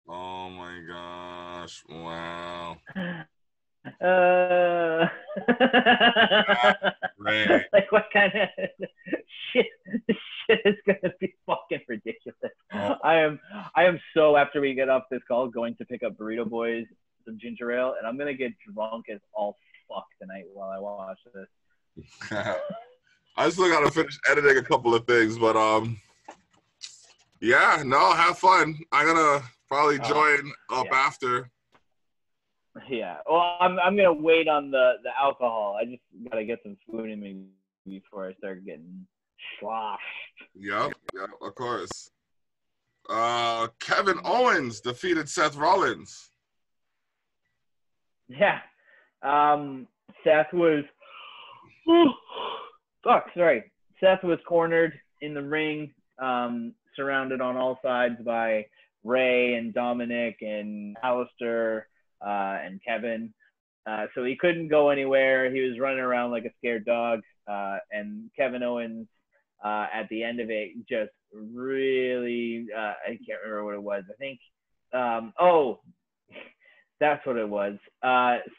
Oh my gosh! Wow. Right. Like, what kind of shit? This shit is gonna be fucking ridiculous. Oh. I am so, after we get off this call, going to pick up Burrito Boys some ginger ale, and I'm gonna get drunk as all fuck tonight while I watch this. I still gotta finish editing a couple of things, but yeah, no, have fun. I'm gonna probably join up after. Yeah, well, I'm gonna wait on the alcohol. I just gotta get some food in me before I start getting sloshed. Yep, of course. Kevin Owens defeated Seth Rollins. Yeah, Seth was. Seth was cornered in the ring, surrounded on all sides by Ray and Dominic and Alistair and Kevin. So he couldn't go anywhere. He was running around like a scared dog. And Kevin Owens, at the end of it, just really, I can't remember what it was. I think, that's what it was.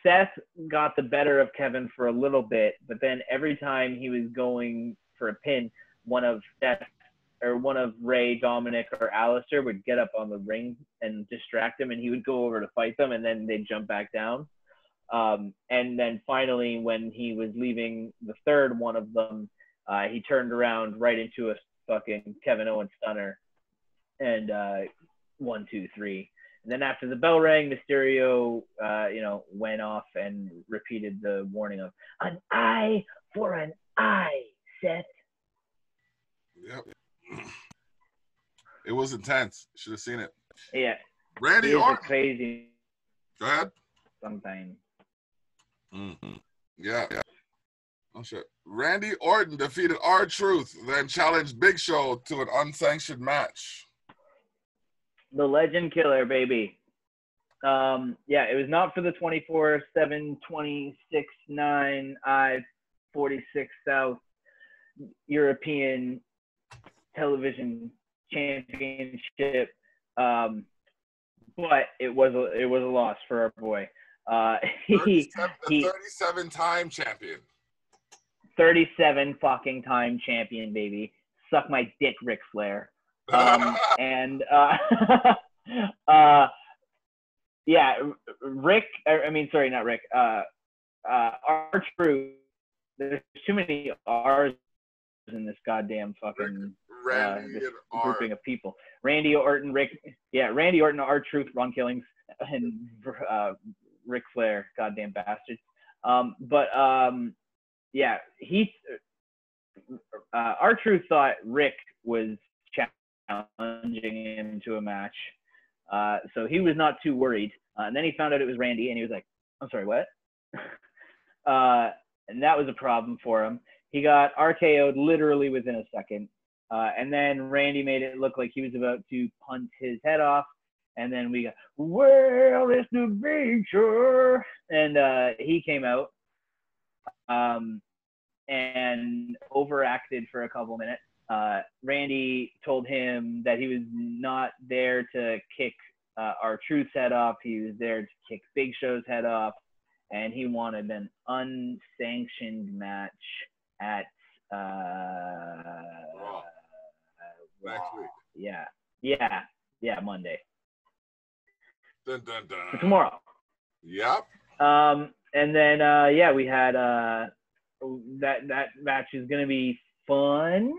Seth got the better of Kevin for a little bit, but then every time he was going for a pin, one of Ray, Dominic, or Alistair would get up on the ring and distract him, and he would go over to fight them, and then they'd jump back down. And then finally, when he was leaving the third one of them, he turned around right into a fucking Kevin Owens stunner, and 1, 2, 3. And then after the bell rang, Mysterio, went off and repeated the warning of an eye for an eye, Seth. Yep. It was intense. Should have seen it. Yeah. Randy Orton. Crazy. Go ahead. Sometimes. Mm-hmm. Yeah. Oh shit. Randy Orton defeated R-Truth, then challenged Big Show to an unsanctioned match. The Legend Killer, baby. It was not for the 24/7, 26/9, I-46 South European Television Championship, but it was a loss for our boy. The 37-time champion. 37 fucking time champion, baby. Suck my dick, Ric Flair. R-Truth. There's too many R's in this goddamn fucking grouping of people. Randy Orton, R-Truth, Ron Killings, and Ric Flair, goddamn bastards. R-Truth thought Rick was challenging him to a match, so he was not too worried. And then he found out it was Randy, and he was like, "I'm sorry, what?" And that was a problem for him. He got RKO'd literally within a second, and then Randy made it look like he was about to punt his head off. And then we got, "Well, it's the Big Show," and he came out. and overacted for a couple minutes. Randy told him that he was not there to kick R-Truth's head off. He was there to kick Big Show's head off, and he wanted an unsanctioned match at next week. Yeah, Monday. Dun, dun, dun. For tomorrow. Yep. And then we had that match is gonna be fun.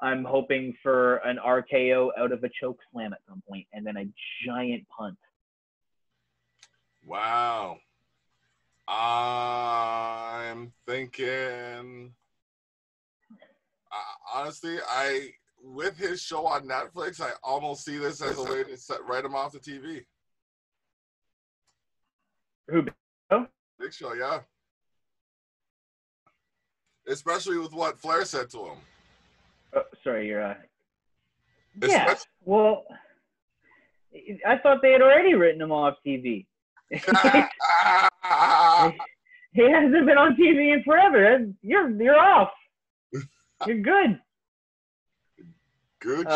I'm hoping for an RKO out of a choke slam at some point, and then a giant punt. Wow. I'm thinking. Honestly, with his show on Netflix, I almost see this as a way to write him off the TV. Who? Big Show, yeah. Especially with what Flair said to him. Oh, sorry, you're. Yeah. Well, I thought they had already written him off TV. He hasn't been on TV in forever. You're off. You're good. Good.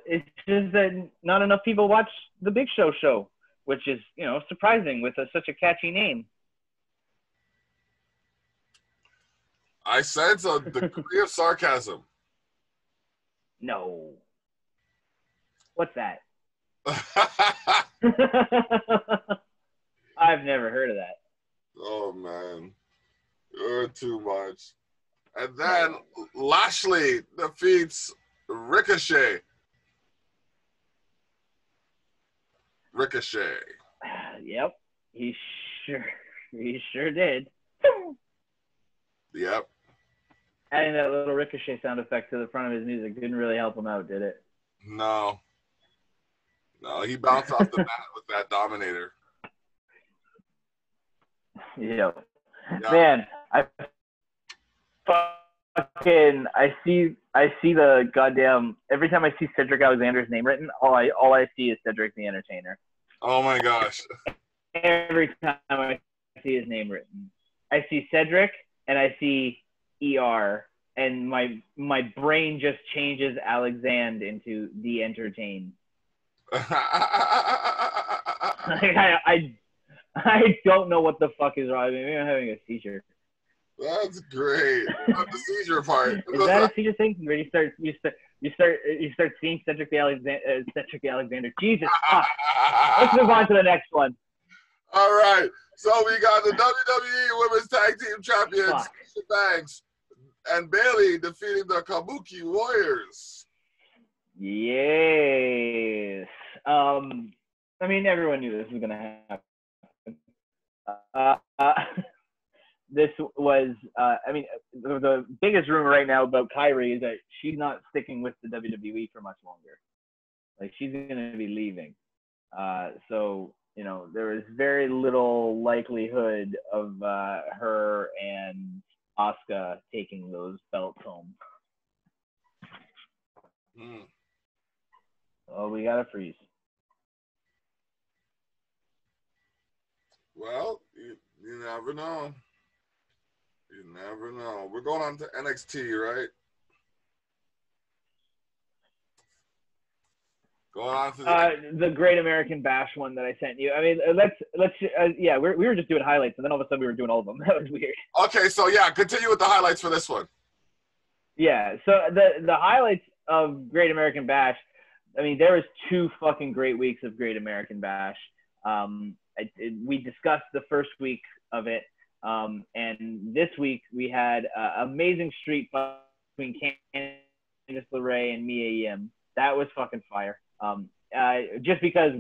It's just that not enough people watch the Big Show, which is, surprising with such a catchy name. I sense a degree of sarcasm. No. What's that? I've never heard of that. Oh, man. You're too much. And then Lashley defeats Ricochet. Yep. He sure did. Yep. Adding that little Ricochet sound effect to the front of his music didn't really help him out, did it? No, he bounced off the mat with that Dominator. Yeah. Yeah. Man, I see the goddamn, every time I see Cedric Alexander's name written, all I see is Cedric the Entertainer. Oh my gosh. Every time I see his name written, I see Cedric and I see ER, and my brain just changes Alexander into the Entertain. I don't know what the fuck is wrong. Maybe I'm having a seizure. That's great. Not the seizure part. Is that a seizure thing? Where you start seeing Cedric the Alexander. Jesus fuck. Let's move on to the next one. All right. So we got the WWE Women's Tag Team Champions, Sasha Banks and Bayley, defeating the Kabuki Warriors. Yes. I mean, everyone knew this was going to happen. This was, the biggest rumor right now about Kyrie is that she's not sticking with the WWE for much longer. Like, she's going to be leaving. So, there is very little likelihood of her and Asuka taking those belts home. Oh, we got to freeze. Well, you never know. You never know. We're going on to NXT, right? Going on to the Great American Bash one that I sent you. I mean, let's we were just doing highlights, and then all of a sudden we were doing all of them. That was weird. Okay, so yeah, continue with the highlights for this one. Yeah, so the highlights of Great American Bash. I mean, there was 2 fucking great weeks of Great American Bash. We discussed the first week of it. And this week we had amazing street fight between Candice LeRae and Mia Yim. That was fucking fire. Just because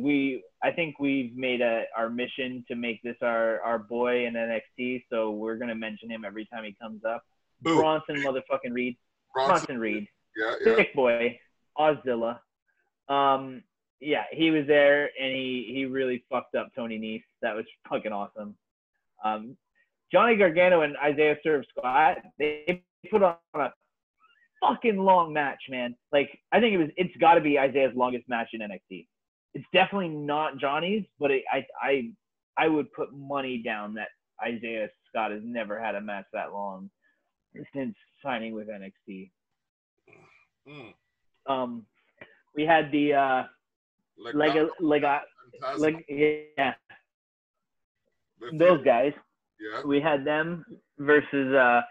I think we've made our mission to make this our boy in NXT, so we're gonna mention him every time he comes up. Boom. Bronson motherfucking Reed. Bronson Reed. Yeah. Big boy. Ozilla. Yeah, he was there and he really fucked up Tony Nese. That was fucking awesome. Johnny Gargano and Isaiah Serve Scott, they put on a fucking long match, man. Like, I think it's got to be Isaiah's longest match in NXT. It's definitely not Johnny's, but I would put money down that Isaiah Scott has never had a match that long since signing with NXT. We had the yeah, those guys. Yeah. We had them versus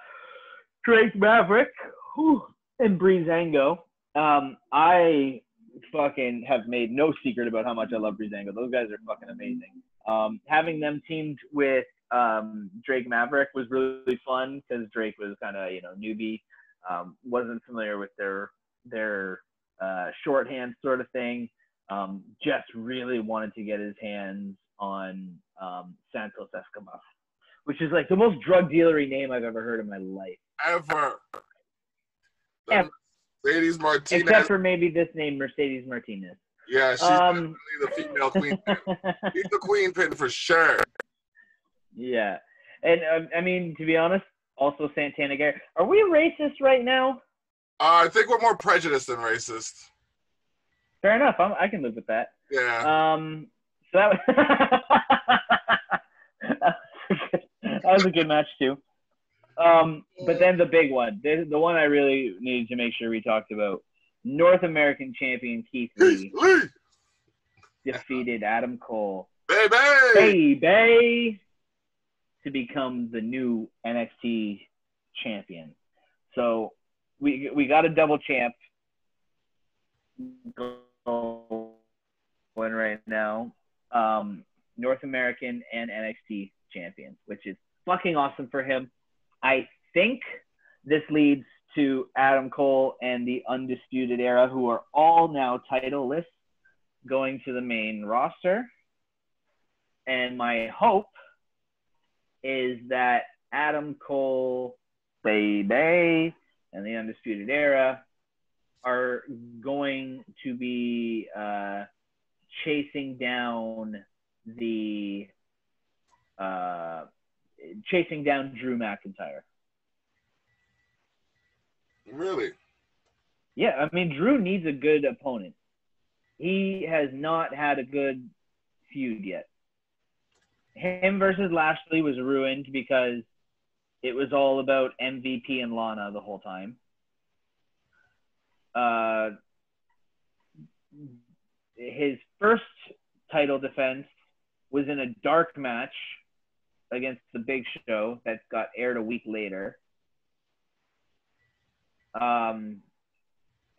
Drake Maverick and Breezango. I fucking have made no secret about how much I love Breezango. Those guys are fucking amazing. Having them teamed with Drake Maverick was really fun because Drake was kind of, newbie, wasn't familiar with their shorthand sort of thing. Just really wanted to get his hands on Santos Escobar, which is like the most drug dealery name I've ever heard in my life. Ever. Ever. Mercedes Martinez. Except for maybe this name, Mercedes Martinez. Yeah, she's definitely the female queen pin. She's the queen pin for sure. Yeah. And, I mean, to be honest, also Santana Garrett. Are we racist right now? I think we're more prejudiced than racist. Fair enough. I can live with that. Yeah. So that was a good match, too. But then the big one, the one I really needed to make sure we talked about, North American champion Keith Lee defeated Adam Cole, baby, to become the new NXT champion. So we got a double champ going right now, North American and NXT champions, which is fucking awesome for him. I think this leads to Adam Cole and the Undisputed Era, who are all now titleless, going to the main roster. And my hope is that Adam Cole, baby, and the Undisputed Era are going to be chasing down Drew McIntyre. Really? Yeah, I mean, Drew needs a good opponent. He has not had a good feud yet. Him versus Lashley was ruined because it was all about MVP and Lana the whole time. His first title defense was in a dark match against the Big Show that got aired a week later.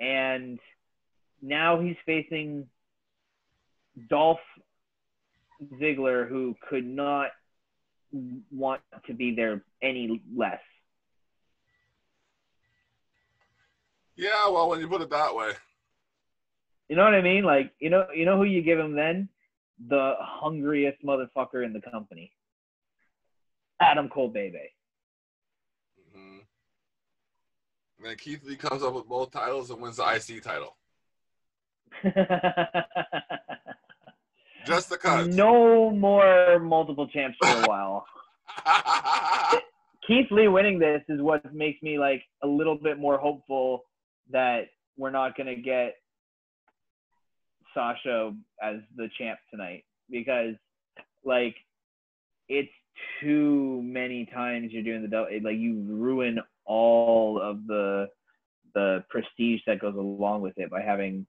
And now he's facing Dolph Ziggler, who could not want to be there any less. Yeah, well, when you put it that way. You know what I mean? Like, you know who you give him then? The hungriest motherfucker in the company. Adam Cole, baby. Mm-hmm. And then Keith Lee comes up with both titles and wins the IC title. Just because. No more multiple champs for a while. Keith Lee winning this is what makes me like a little bit more hopeful that we're not going to get Sasha as the champ tonight, because like it's too many times you're doing like you ruin all of the prestige that goes along with it by having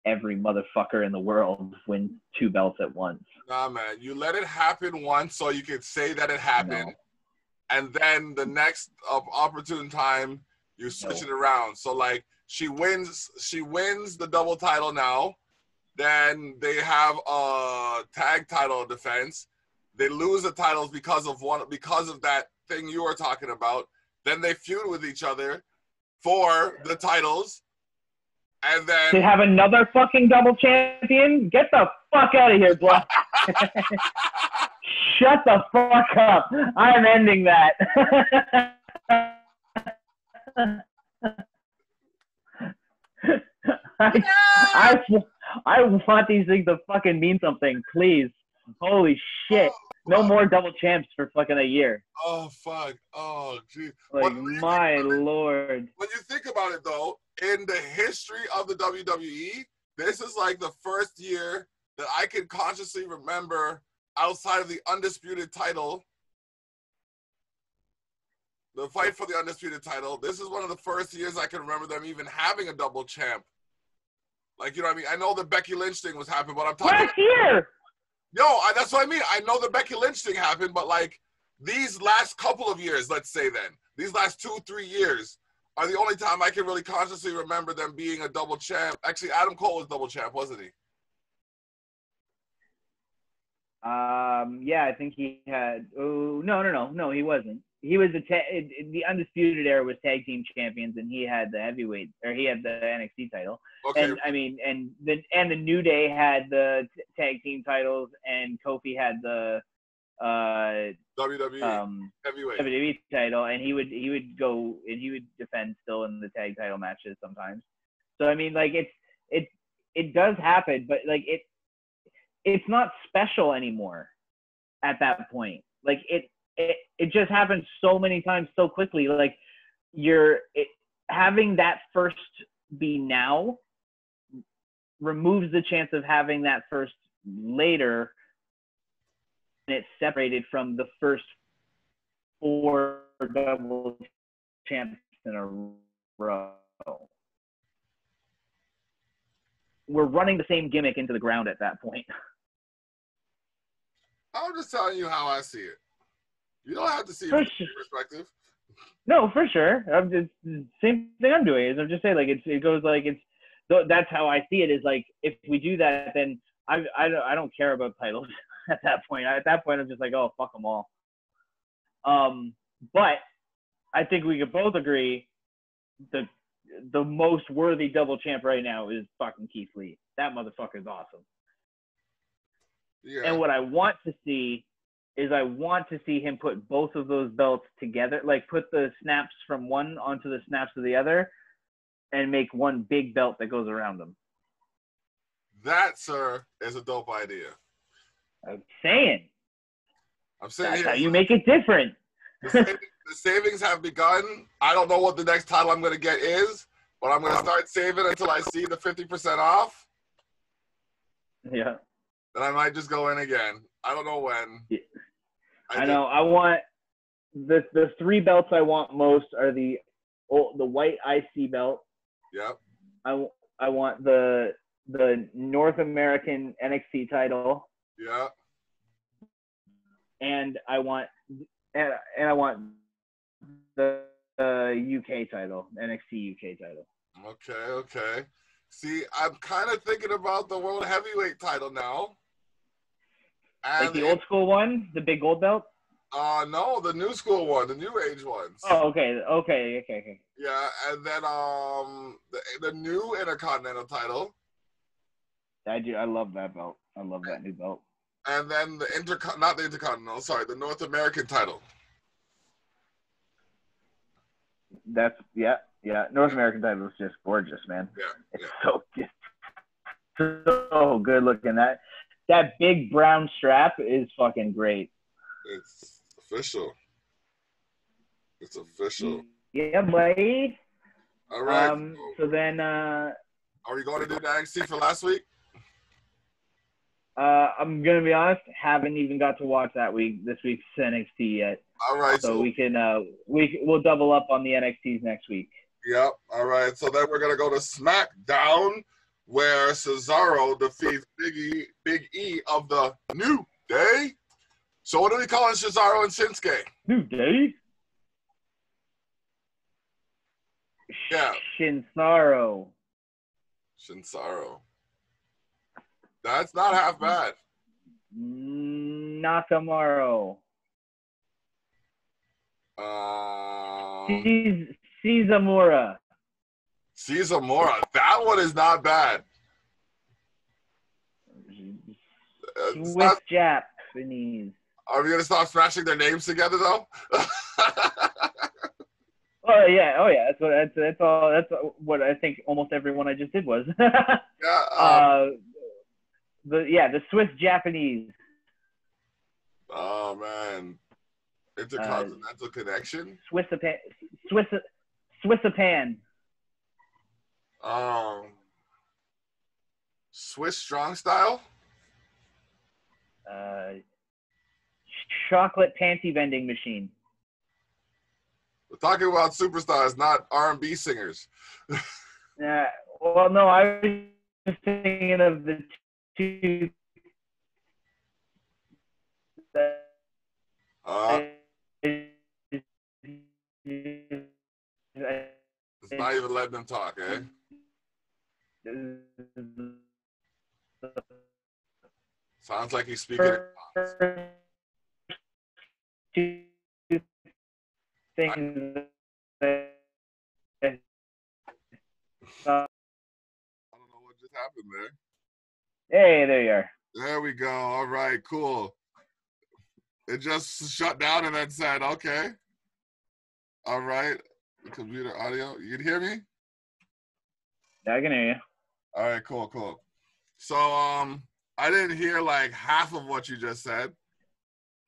every motherfucker in the world win 2 belts at once. Nah, man, you let it happen once so you could say that it happened, and then the next opportune time you switch it around. So like she wins the double title now. Then they have a tag title defense. They lose the titles because of that thing you were talking about. Then they feud with each other for the titles. And then to have another fucking double champion? Get the fuck out of here, bro. Shut the fuck up. I'm ending that. I want these things to fucking mean something, please. Holy shit. No more double champs for fucking a year. Oh, fuck. Oh, geez. Like, my lord. When you think about it, though, in the history of the WWE, this is like the first year that I can consciously remember outside of the undisputed title the fight for the undisputed title. This is one of the first years I can remember them even having a double champ. Like, you know what I mean? I know the Becky Lynch thing was happening, but I'm talking last year. That's what I mean. I know the Becky Lynch thing happened, but like these last couple of years, let's say then, these last 2-3 years are the only time I can really consciously remember them being a double champ. Actually, Adam Cole was double champ, wasn't he? Yeah, I think he had. Oh, no, he wasn't. He was the Undisputed Era was tag team champions, and he had the heavyweight, or he had the NXT title. Okay. And I mean, and the New Day had the tag team titles, and Kofi had the WWE heavyweight WWE title, and he would go and he would defend still in the tag title matches sometimes. So I mean, like it does happen, but like it's not special anymore at that point. Like it just happens so many times so quickly. Like having that first be now removes the chance of having that first later. And it's separated from the first 4 double champs in a row. We're running the same gimmick into the ground at that point. I'm just telling you how I see it. You don't have to see it from your perspective. No, for sure. I'm just same thing I'm doing is I'm just saying like it goes like that's how I see it is like if we do that then I don't care about titles at that point. At that point I'm just like, oh, fuck them all. But I think we could both agree the most worthy double champ right now is fucking Keith Lee. That motherfucker's awesome. Yeah. And what I want to see is I want to see him put both of those belts together, like put the snaps from one onto the snaps of the other and make one big belt that goes around them. That, sir, is a dope idea. I'm saying that's how you make it different. The savings have begun. I don't know what the next title I'm going to get is, but I'm going to start saving until I see the 50% off. Yeah. Then I might just go in again. I don't know when. Yeah. I know. I want the 3 belts I want most are the white IC belt. Yep. I want the North American NXT title. Yeah. And I want the UK title, NXT UK title. Okay. See, I'm kind of thinking about the World Heavyweight title now. And like the old school one, the big gold belt? No, the new school one, the new age ones. Oh, okay. Yeah, and then the new Intercontinental title. I love that belt. I love that new belt. And then the North American title. That's North American title is just gorgeous, man. Yeah. It's so good looking. That big brown strap is fucking great. It's official. Yeah, buddy. All right. So then are we going to do the NXT for last week? I'm gonna be honest, haven't even got to watch this week's NXT yet. All right. So we can we'll double up on the NXTs next week. Yep. All right. So then we're gonna go to SmackDown, where Cesaro defeats Big E of the New Day. So what are we calling Cesaro and Shinsuke? New Day? Yeah. Shinsaro. That's not half bad. Nakamura. Cizamora. That one is not bad. Swiss Japanese. Are we gonna stop smashing their names together though? Oh yeah. That's what I think almost everyone I just did was. Yeah. The Swiss Japanese. Oh man, Intercontinental Connection. Swissapan. Swiss Strong Style. Chocolate panty vending machine. We're talking about superstars, not R&B singers. Yeah. Well, no, I was just thinking of the two that It's not even letting them talk, eh? Sounds like he's speaking in tongues. Things I don't know what just happened there. Hey, there you are. There we go. All right, cool. It just shut down and then said, okay. All right. Computer audio. You can hear me? Yeah, I can hear you. All right, cool, cool. So, I didn't hear like half of what you just said.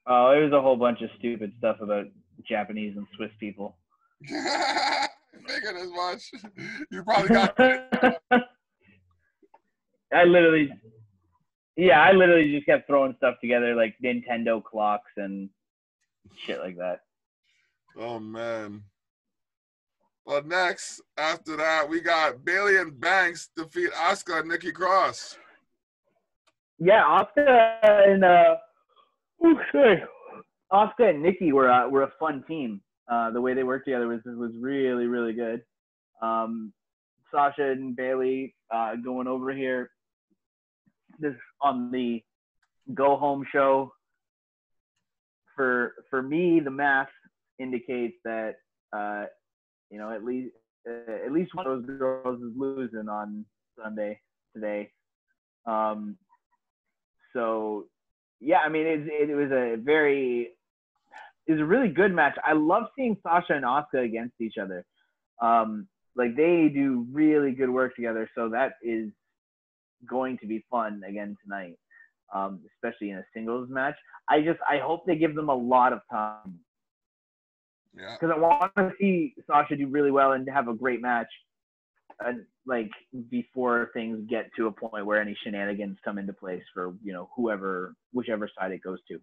Oh, it was a whole bunch of stupid stuff about Japanese and Swiss people. I figured as much. You probably got. I literally just kept throwing stuff together like Nintendo clocks and shit like that. Oh man. Well, next after that, we got Bailey and Banks defeat Asuka and Nikki Cross. Yeah, Asuka and Nikki were a fun team. The way they worked together was really, really good. Sasha and Bailey going over here. This on the go home show. For me, the math indicates that at least one of those girls is losing on Sunday today. So yeah, I mean it was a really good match. I love seeing Sasha and Asuka against each other. Like they do really good work together. So that is going to be fun again tonight, especially in a singles match. I hope they give them a lot of time. Yeah. Because I want to see Sasha do really well and have a great match, like before things get to a point where any shenanigans come into place for whichever side it goes to.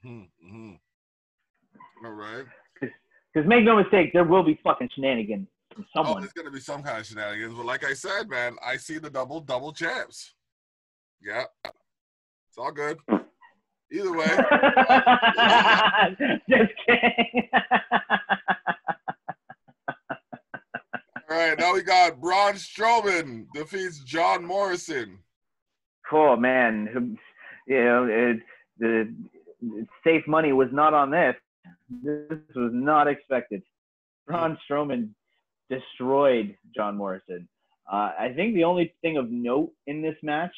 Mm-hmm. All right. Because make no mistake, there will be fucking shenanigans from someone. Oh, there's gonna be some kind of shenanigans, but like I said, man, I see the double champs. Yeah, it's all good. Either way. Just kidding. All right, now we got Braun Strowman defeats John Morrison. Cool, man. The safe money was not on this. This was not expected. Braun Strowman destroyed John Morrison. I think the only thing of note in this match,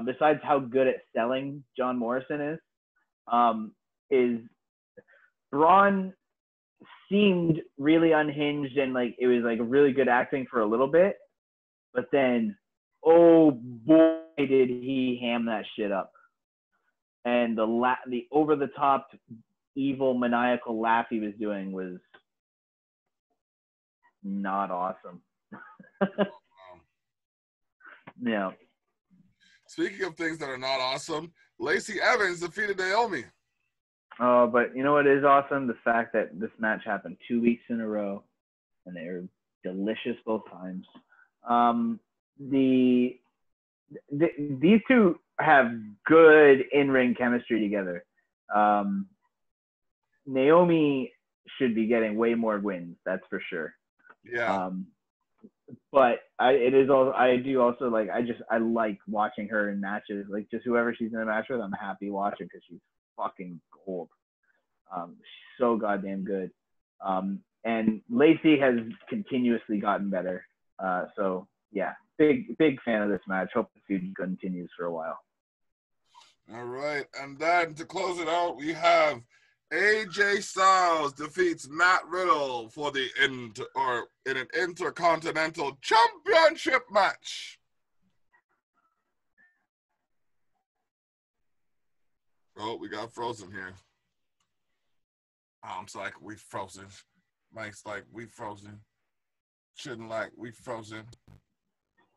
besides how good at selling John Morrison is Braun seemed really unhinged and like it was like really good acting for a little bit, but then oh boy did he ham that shit up. And the over the top evil maniacal laugh he was doing was not awesome. Yeah. Speaking of things that are not awesome, Lacey Evans defeated Naomi. Oh, but you know what is awesome? The fact that this match happened 2 weeks in a row, and they were delicious both times. These two have good in-ring chemistry together. Naomi should be getting way more wins, that's for sure. Yeah. But I like watching her in matches. Like just whoever she's in a match with, I'm happy watching because she's fucking gold. She's so goddamn good. And Lacey has continuously gotten better. So yeah, big fan of this match. Hope the feud continues for a while. All right, and then to close it out, we have AJ Styles defeats Matt Riddle for in an Intercontinental Championship match. Oh, we got frozen here. Tom's like, we frozen. Mike's like, we frozen. Shouldn't like, we frozen.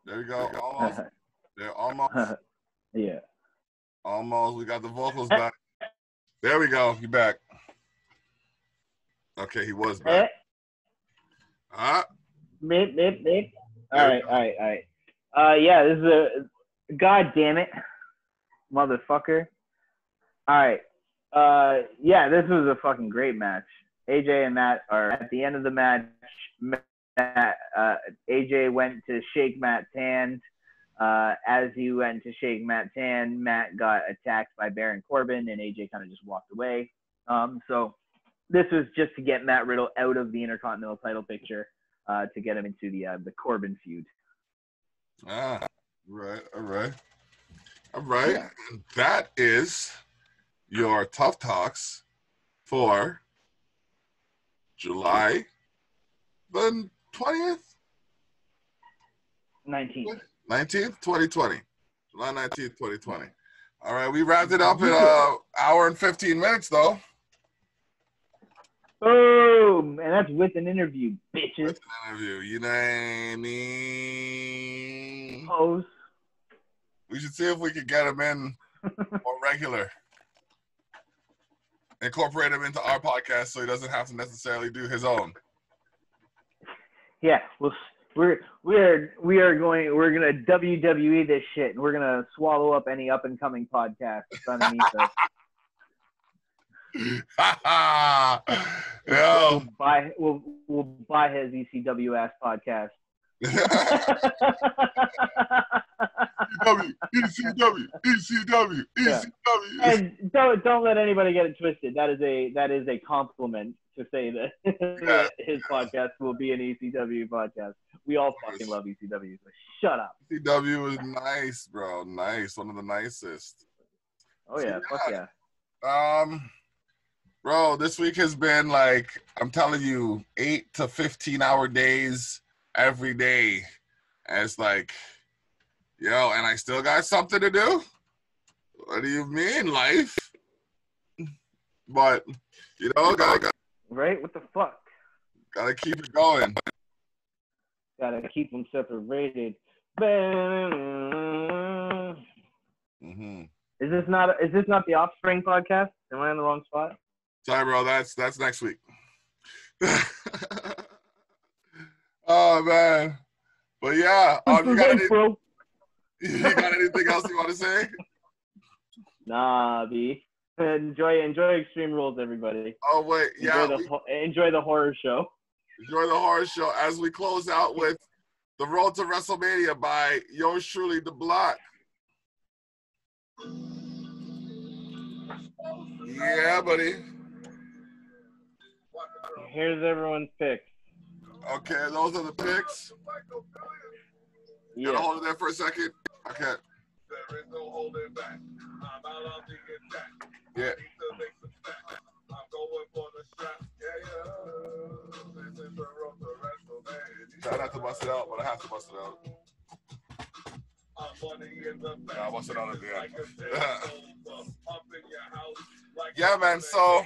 There we go. Almost. They're almost. Yeah. Almost. We got the vocals back. There we go. You're back. Okay, he was back. Mip. All right. Yeah, this is a. God damn it, motherfucker. All right. Yeah, this was a fucking great match. AJ and Matt are at the end of the match. AJ went to shake Matt's hand. As he went to shake Matt's hand, Matt got attacked by Baron Corbin, and AJ kind of just walked away. So this was just to get Matt Riddle out of the Intercontinental title picture, to get him into the Corbin feud. Right. All right. Yeah. And that is your Tough Talks for July the 20th? 19th, 2020. July 19th, 2020. All right, we wrapped it up in an hour and 15 minutes, though. Boom! And that's with an interview, bitches. With an interview, you know what I mean? Pose. We should see if we could get him in more regular. Incorporate him into our podcast so he doesn't have to necessarily do his own. Yeah, we're gonna WWE this shit, and we're gonna swallow up any up and coming podcast underneath us. Yo. We'll buy his ECW ass podcast. ECW. Yeah. And don't let anybody get it twisted. That is a compliment to say that his podcast will be an ECW podcast. We all fucking love ECW, so shut up. ECW is nice, bro. Nice. One of the nicest. Oh yeah, fuck yeah. Bro, this week has been like, I'm telling you, 8 to 15 hour days every day. And it's like, yo, and I still got something to do? What do you mean, life? But, you know, gotta right? What the fuck? Gotta keep it going. Gotta keep them separated. Mm-hmm. Is this not the Offspring podcast? Am I in the wrong spot? Sorry, bro. That's next week. Oh man, but yeah. You got anything else you want to say? Nah, B. Enjoy Extreme Rules, everybody. Oh wait, yeah. Enjoy the horror show. Enjoy the horror show as we close out with The Road to WrestleMania by yours truly, The Block. Yeah, buddy. Here's everyone's picks. Okay, those are the picks. Yeah. Gotta hold it there for a second. Okay. There is no holding back. I'm out on the attack. Yeah. I'm going for the strap. Yeah. This is the road to WrestleMania. Try not to bust it out, but I have to bust it out. I bust it out at the end. Yeah, man. So,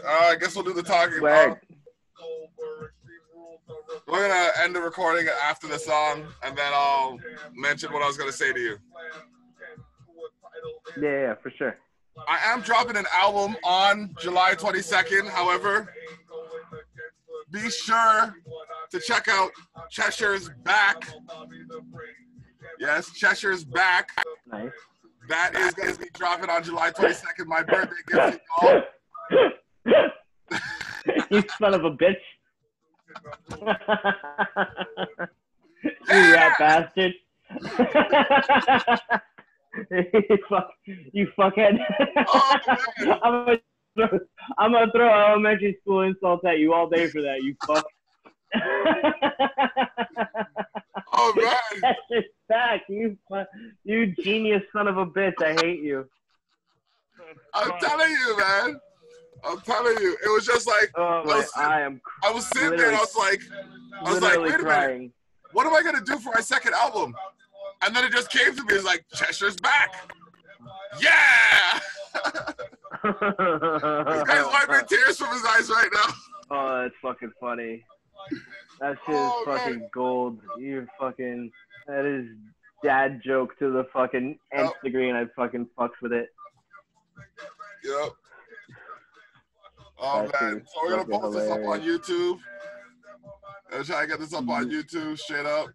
I guess we'll do the talking. We're gonna end the recording after the song, and then I'll mention what I was gonna say to you. Yeah, for sure. I am dropping an album on July 22nd. However, be sure to check out Cheshire's Back. Yes, Cheshire's Back. Nice. That is going to be dropping on July 22nd. My birthday gift to y'all. You son of a bitch. You rat bastard. You fuckhead. Oh, I'm gonna throw elementary school insults at you all day for that, you fuck. Oh man. That's just back, you genius son of a bitch. I hate you. I'm telling you, man. I'm telling you. It was just like I was sitting there and I was like, wait a minute. What am I gonna do for my second album? And then it just came to me. It's like, Cheshire's Back. Yeah! This guy's wiping tears from his eyes right now. Oh, that's fucking funny. That shit is fucking gold. That is dad joke to the fucking nth degree, and I fucking fucks with it. Yep. Oh man, so we're gonna post this up on YouTube. I'm trying to get this up on YouTube, straight up.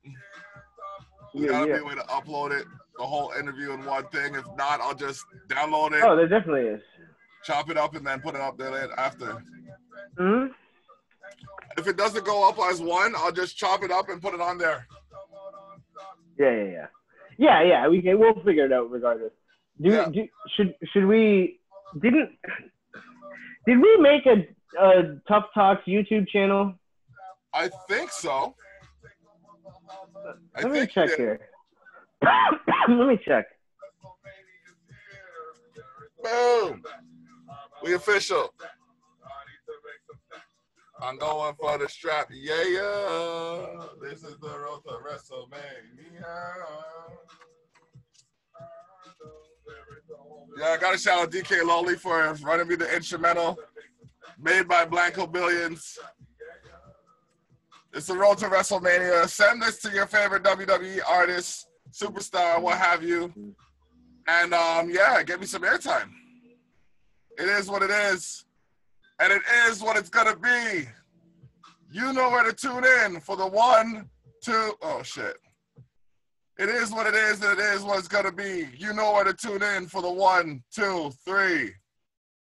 There's gotta be a way to upload it, the whole interview in one thing. If not, I'll just download it. Oh, there definitely is. Chop it up and then put it up there after. Hmm. If it doesn't go up as one, I'll just chop it up and put it on there. Yeah. We'll figure it out regardless. Should we? Did we make a ToughTalks YouTube channel? I think so. Let me check here. Let me check. Boom. We official. I'm going for the strap. Yeah. This is the road to WrestleMania. Yeah, I got to shout out DK Lowly for running me the instrumental made by Blanco Billions. It's the road to WrestleMania. Send this to your favorite WWE artist, superstar, what have you. And, get me some airtime. It is what it is. And it is what it's going to be. You know where to tune in for the 1, 2, oh, shit. It is what it is, and it is what it's going to be. You know where to tune in for the 1, 2, 3.